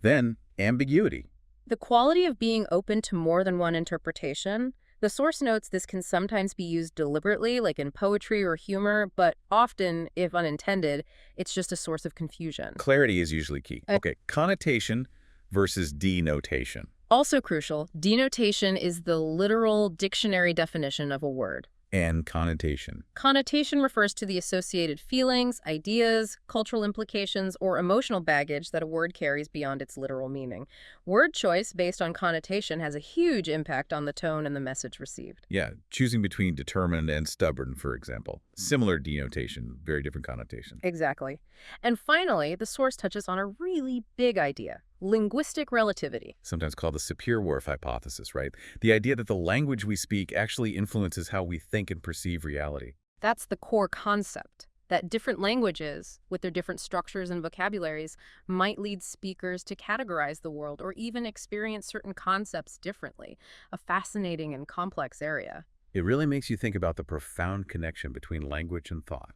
Then, ambiguity. The quality of being open to more than one interpretation. The source notes this can sometimes be used deliberately, like in poetry or humor, but often, if unintended, it's just a source of confusion. Clarity is usually key. Okay, connotation versus denotation. Also crucial, denotation is the literal dictionary definition of a word. And connotation. Connotation refers to the associated feelings, ideas, cultural implications, or emotional baggage that a word carries beyond its literal meaning. Word choice based on connotation has a huge impact on the tone and the message received. Yeah, choosing between determined and stubborn, for example. Similar denotation, very different connotation. Exactly. And finally, the source touches on a really big idea: linguistic relativity. Sometimes called the Sapir-Whorf hypothesis, right? The idea that the language we speak actually influences how we think and perceive reality. That's the core concept, that different languages, with their different structures and vocabularies, might lead speakers to categorize the world or even experience certain concepts differently, a fascinating and complex area. It really makes you think about the profound connection between language and thought.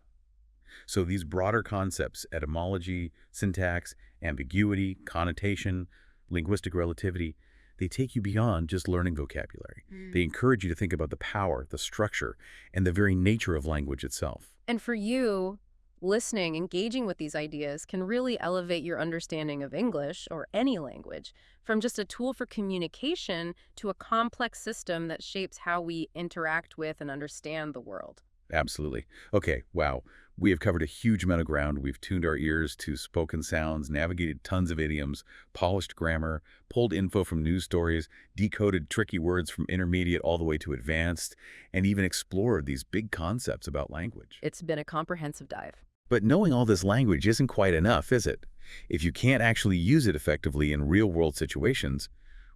So these broader concepts, etymology, syntax, ambiguity, connotation, linguistic relativity, they take you beyond just learning vocabulary. They encourage you to think about the power, the structure, and the very nature of language itself. And for you, listening, engaging with these ideas can really elevate your understanding of English or any language, from just a tool for communication to a complex system that shapes how we interact with and understand the world. Absolutely. Okay, wow. We have covered a huge amount of ground. We've tuned our ears to spoken sounds, navigated tons of idioms, polished grammar, pulled info from news stories, decoded tricky words from intermediate all the way to advanced, and even explored these big concepts about language. It's been a comprehensive dive. But knowing all this language isn't quite enough, is it? If you can't actually use it effectively in real-world situations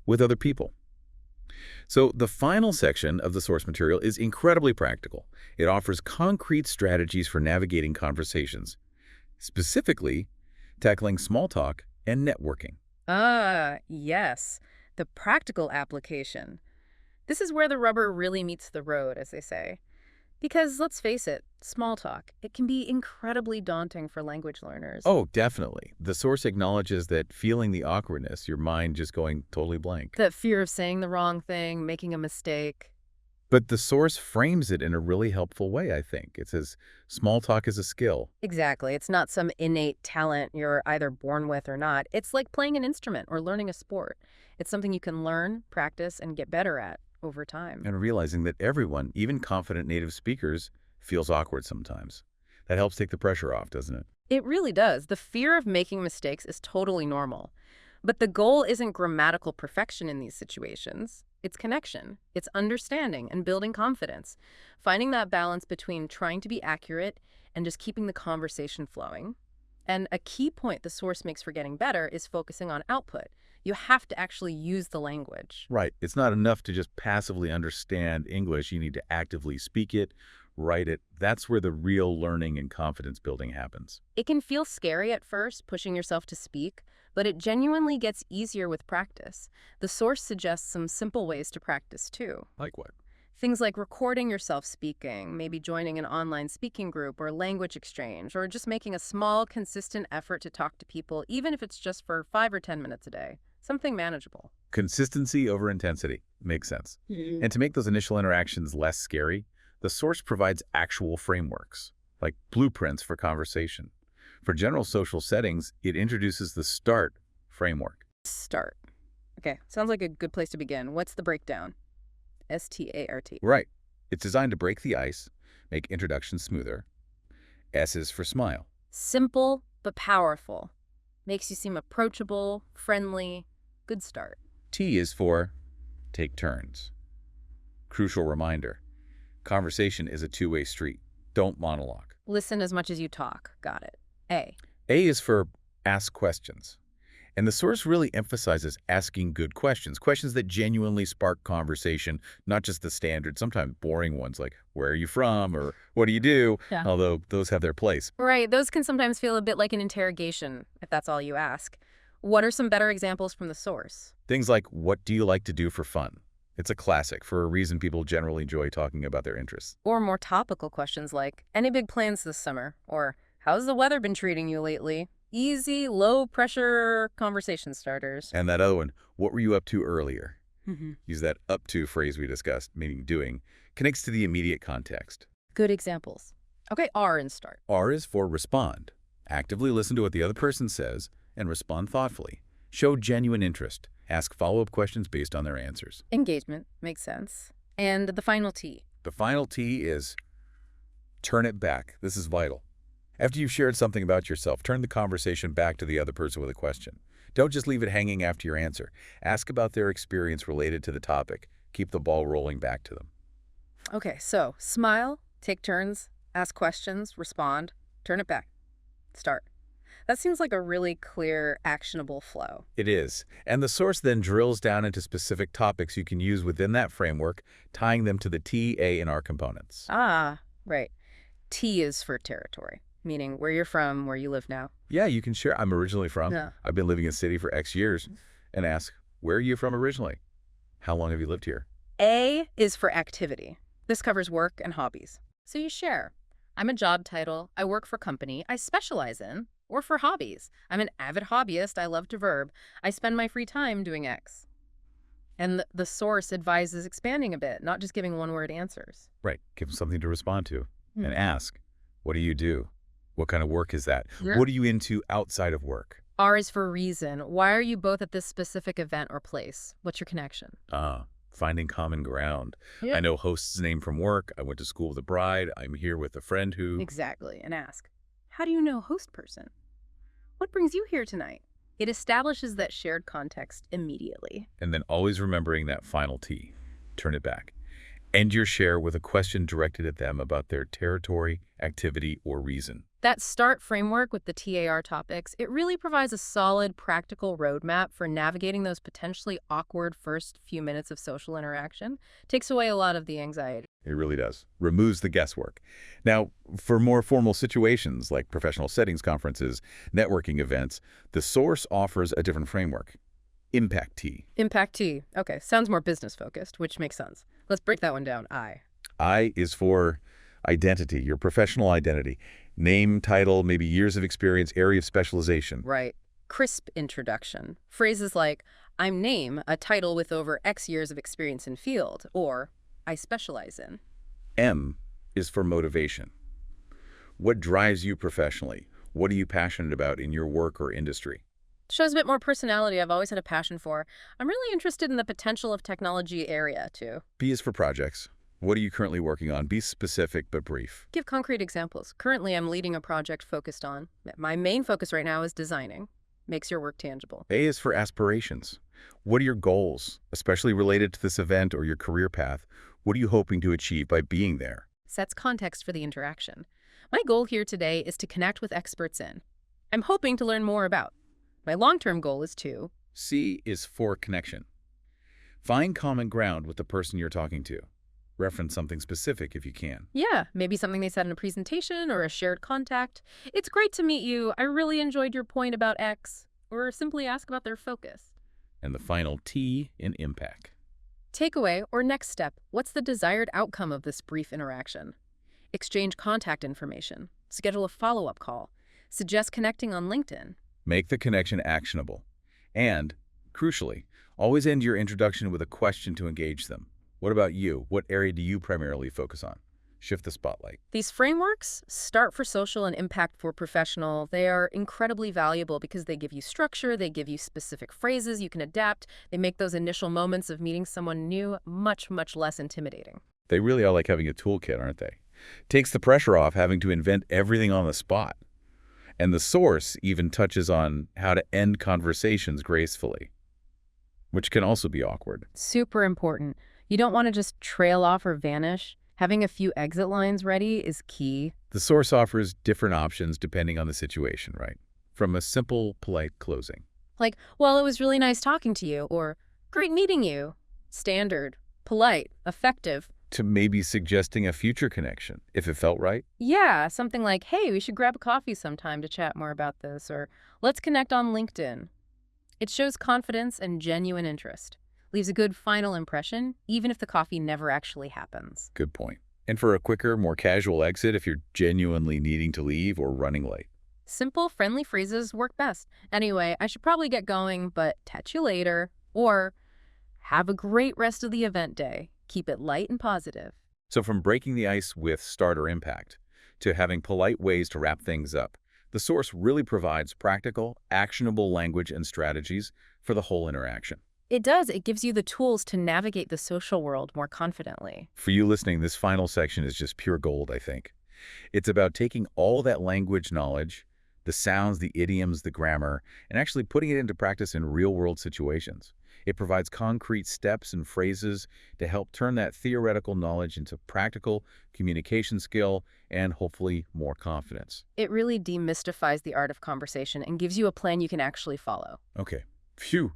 with other people. So the final section of the source material is incredibly practical. It offers concrete strategies for navigating conversations, specifically tackling small talk and networking. Ah, yes, the practical application. This is where the rubber really meets the road, as they say. Because let's face it, small talk, it can be incredibly daunting for language learners. Oh, definitely. The source acknowledges that feeling the awkwardness, your mind just going totally blank. That fear of saying the wrong thing, making a mistake. But the source frames it in a really helpful way, I think. It says, small talk is a skill. Exactly. It's not some innate talent you're either born with or not. It's like playing an instrument or learning a sport. It's something you can learn, practice, and get better at over time. And realizing that everyone, even confident native speakers, feels awkward sometimes. That helps take the pressure off, doesn't it? It really does. The fear of making mistakes is totally normal. But the goal isn't grammatical perfection in these situations. It's connection. It's understanding and building confidence. Finding that balance between trying to be accurate and just keeping the conversation flowing. And a key point the source makes for getting better is focusing on output. You have to actually use the language. Right. It's not enough to just passively understand English. You need to actively speak it, write it. That's where the real learning and confidence building happens. It can feel scary at first, pushing yourself to speak, but it genuinely gets easier with practice. The source suggests some simple ways to practice, too. Like what? Things like recording yourself speaking, maybe joining an online speaking group or language exchange, or just making a small, consistent effort to talk to people, even if it's just for 5 or 10 minutes a day. Something manageable. Consistency over intensity. Makes sense. And to make those initial interactions less scary, The source provides actual frameworks, like blueprints for conversation. For general social settings, it introduces the START framework. Start. Okay, sounds like a good place to begin. What's the breakdown? START. Right. It's designed to break the ice, make introductions smoother. S is for smile. Simple but powerful. Makes you seem approachable, friendly. Good start. T is for take turns. Crucial reminder. Conversation is a two-way street. Don't monologue. Listen as much as you talk. Got it. A. A is for ask questions. And the source really emphasizes asking good questions, questions that genuinely spark conversation, not just the standard, sometimes boring ones like, where are you from, or what do you do, Yeah. although those have their place. Right, those can sometimes feel a bit like an interrogation, if that's all you ask. What are some better examples from the source? Things like, what do you like to do for fun? It's a classic for a reason people generally enjoy talking about their interests. Or more topical questions like, any big plans this summer? Or, how's the weather been treating you lately? Easy, low-pressure conversation starters. And that other one, what were you up to earlier? Mm-hmm. Use that up to phrase we discussed, meaning doing, connects to the immediate context. Good examples. Okay, R in start. R is for respond. Actively listen to what the other person says and respond thoughtfully. Show genuine interest. Ask follow-up questions based on their answers. Engagement. Makes sense. And the final T. The final T is turn it back. This is vital. After you've shared something about yourself, turn the conversation back to the other person with a question. Don't just leave it hanging after your answer. Ask about their experience related to the topic. Keep the ball rolling back to them. Okay, so smile, take turns, ask questions, respond, turn it back, start. That seems like a really clear, actionable flow. It is. And the source then drills down into specific topics you can use within that framework, tying them to the T, A, and R components. Ah, right. T is for territory, meaning where you're from, where you live now. Yeah, you can share. I'm originally from. Yeah. I've been living in the city for X years. And ask, where are you from originally? How long have you lived here? A is for activity. This covers work and hobbies. So you share. I'm a job title. I work for company I specialize in. Or for hobbies. I'm an avid hobbyist. I love to verb. I spend my free time doing X. And the source advises expanding a bit, not just giving one-word answers. Right. Give them something to respond to. Hmm. And ask, what do you do? What kind of work is that? Yeah. What are you into outside of work? R is for reason. Why are you both at this specific event or place? What's your connection? Finding common ground. Yeah. I know host's name from work. I went to school with a bride. I'm here with a friend who... Exactly. And ask, how do you know host person? What brings you here tonight? It establishes that shared context immediately. And then always remembering that final T. Turn it back. End your share with a question directed at them about their territory, activity, or reason. That START framework with the TAR topics, it really provides a solid, practical roadmap for navigating those potentially awkward first few minutes of social interaction. Takes away a lot of the anxiety. It really does. Removes the guesswork. Now, for more formal situations like professional settings, conferences, networking events, the source offers a different framework. Impact T. Impact T. Okay, sounds more business-focused, which makes sense. Let's break that one down. I. I is for identity, your professional identity. Name, title, maybe years of experience, area of specialization. Right. Crisp introduction. Phrases like, I'm name, a title with over X years of experience in field, or I specialize in. M is for motivation. What drives you professionally? What are you passionate about in your work or industry? Shows a bit more personality I've always had a passion for. I'm really interested in the potential of technology area, too. P is for projects. What are you currently working on? Be specific but brief. Give concrete examples. Currently, I'm leading a project focused on. My main focus right now is designing. Makes your work tangible. A is for aspirations. What are your goals, especially related to this event or your career path? What are you hoping to achieve by being there? Sets context for the interaction. My goal here today is to connect with experts in. I'm hoping to learn more about. My long-term goal is to. C is for connection. Find common ground with the person you're talking to. Reference something specific if you can. Yeah, maybe something they said in a presentation or a shared contact. It's great to meet you. I really enjoyed your point about X. Or simply ask about their focus. And the final T in impact. Takeaway or next step. What's the desired outcome of this brief interaction? Exchange contact information. Schedule a follow-up call. Suggest connecting on LinkedIn. Make the connection actionable. And, crucially, always end your introduction with a question to engage them. What about you? What area do you primarily focus on? shift the spotlight. These frameworks, start for social and impact for professional, they are incredibly valuable because they give you structure, they give you specific phrases you can adapt, they make those initial moments of meeting someone new much, much less intimidating. They really are like having a toolkit, aren't they? Takes the pressure off having to invent everything on the spot. And the source even touches on how to end conversations gracefully, which can also be awkward. Super important. You don't want to just trail off or vanish. Having a few exit lines ready is key. The source offers different options depending on the situation, right? From a simple, polite closing. Like, well, it was really nice talking to you, or great meeting you. Standard, polite, effective. To maybe suggesting a future connection, if it felt right. Yeah, something like, hey, we should grab a coffee sometime to chat more about this, or let's connect on LinkedIn. It shows confidence and genuine interest. Leaves a good final impression, even if the coffee never actually happens. Good point. And for a quicker, more casual exit if you're genuinely needing to leave or running late. Simple, friendly phrases work best. Anyway, I should probably get going, but catch you later. Or have a great rest of the event day. Keep it light and positive. So from breaking the ice with start or impact to having polite ways to wrap things up, the source really provides practical, actionable language and strategies for the whole interaction. It does. It gives you the tools to navigate the social world more confidently. For you listening, this final section is just pure gold, I think. It's about taking all that language knowledge, the sounds, the idioms, the grammar, and actually putting it into practice in real-world situations. It provides concrete steps and phrases to help turn that theoretical knowledge into practical communication skill and hopefully more confidence. It really demystifies the art of conversation and gives you a plan you can actually follow. Okay. Phew.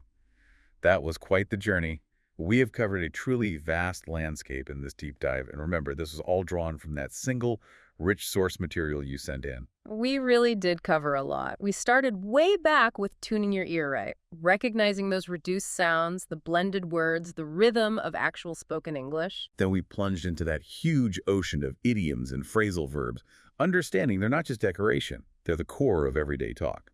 That was quite the journey. We have covered a truly vast landscape in this deep dive. And remember, this was all drawn from that single rich source material you sent in. We really did cover a lot. We started way back with tuning your ear right, recognizing those reduced sounds, the blended words, the rhythm of actual spoken English. Then we plunged into that huge ocean of idioms and phrasal verbs, understanding they're not just decoration, they're the core of everyday talk.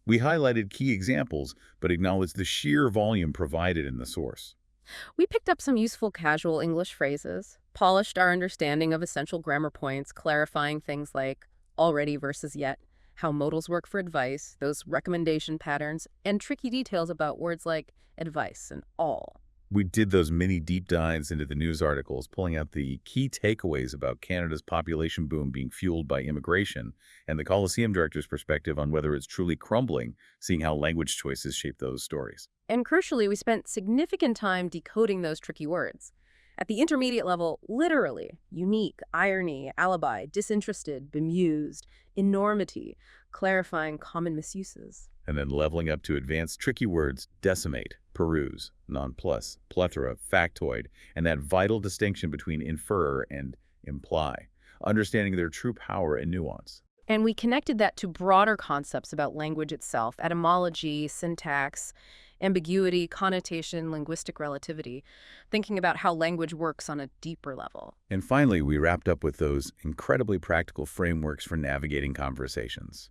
We highlighted key examples, but acknowledged the sheer volume provided in the source. We picked up some useful casual English phrases, polished our understanding of essential grammar points, clarifying things like already versus yet, how modals work for advice, those recommendation patterns, and tricky details about words like advice and all. We did those mini deep dives into the news articles, pulling out the key takeaways about Canada's population boom being fueled by immigration and the Coliseum director's perspective on whether it's truly crumbling, seeing how language choices shape those stories. And crucially, we spent significant time decoding those tricky words. At the intermediate level, literally, unique, irony, alibi, disinterested, bemused, enormity, clarifying common misuses. And then leveling up to advanced tricky words, decimate, peruse, nonplus, plethora, factoid, and that vital distinction between infer and imply, understanding their true power and nuance. And we connected that to broader concepts about language itself, etymology, syntax, ambiguity, connotation, linguistic relativity, thinking about how language works on a deeper level. And finally, we wrapped up with those incredibly practical frameworks for navigating conversations.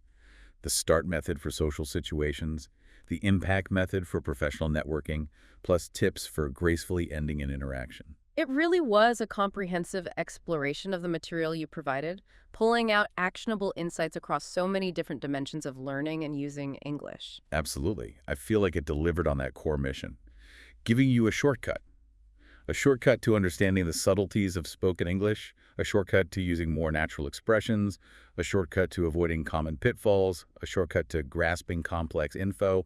The START method for social situations, the impact method for professional networking, plus tips for gracefully ending an interaction. It really was a comprehensive exploration of the material you provided, pulling out actionable insights across so many different dimensions of learning and using English. Absolutely. I feel like it delivered on that core mission, giving you a shortcut to understanding the subtleties of spoken English, a shortcut to using more natural expressions, a shortcut to avoiding common pitfalls, a shortcut to grasping complex info,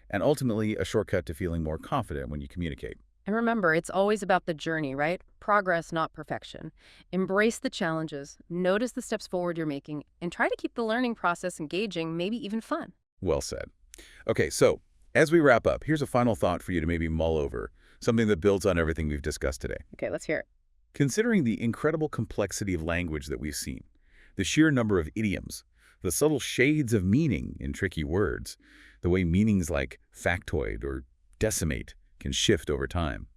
and ultimately a shortcut to feeling more confident when you communicate. And remember, it's always about the journey, right? Progress, not perfection. Embrace the challenges, notice the steps forward you're making, and try to keep the learning process engaging, maybe even fun. Well said. Okay, so as we wrap up, here's a final thought for you to maybe mull over, something that builds on everything we've discussed today. Okay, let's hear it. Considering the incredible complexity of language that we've seen, the sheer number of idioms, the subtle shades of meaning in tricky words, the way meanings like factoid or decimate can shift over time.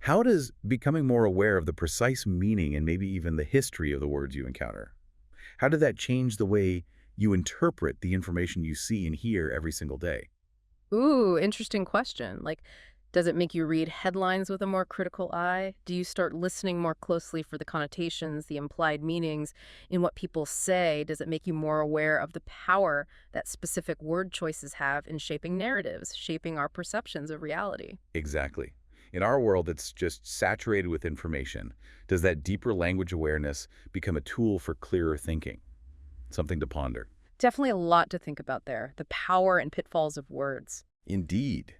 How does becoming more aware of the precise meaning and maybe even the history of the words you encounter, how did that change the way you interpret the information you see and hear every single day? Ooh, interesting question. Does it make you read headlines with a more critical eye? Do you start listening more closely for the connotations, the implied meanings in what people say? Does it make you more aware of the power that specific word choices have in shaping narratives, shaping our perceptions of reality? Exactly. In our world that's just saturated with information, does that deeper language awareness become a tool for clearer thinking? Something to ponder. Definitely a lot to think about there, the power and pitfalls of words. Indeed.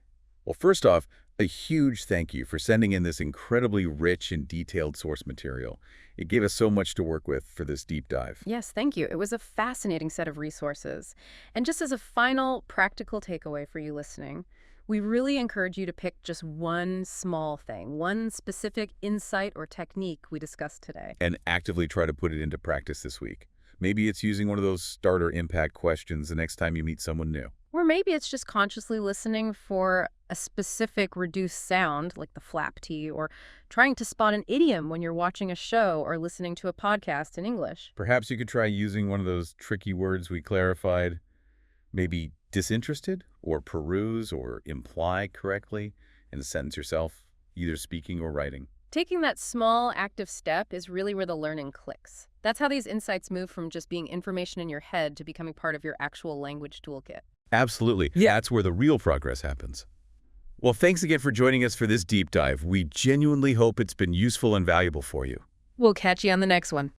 Well, first off, a huge thank you for sending in this incredibly rich and detailed source material. It gave us so much to work with for this deep dive. Yes, thank you. It was a fascinating set of resources. And just as a final practical takeaway for you listening, we really encourage you to pick just one small thing, one specific insight or technique we discussed today. And actively try to put it into practice this week. Maybe it's using one of those starter impact questions the next time you meet someone new. Or maybe it's just consciously listening for a specific reduced sound, like the flap T, or trying to spot an idiom when you're watching a show or listening to a podcast in English. Perhaps you could try using one of those tricky words we clarified. Maybe disinterested, or peruse, or imply correctly in the sentence yourself, either speaking or writing. Taking that small active step is really where the learning clicks. That's how these insights move from just being information in your head to becoming part of your actual language toolkit. Absolutely. Yeah, that's where the real progress happens. Well, thanks again for joining us for this deep dive. We genuinely hope it's been useful and valuable for you. We'll catch you on the next one.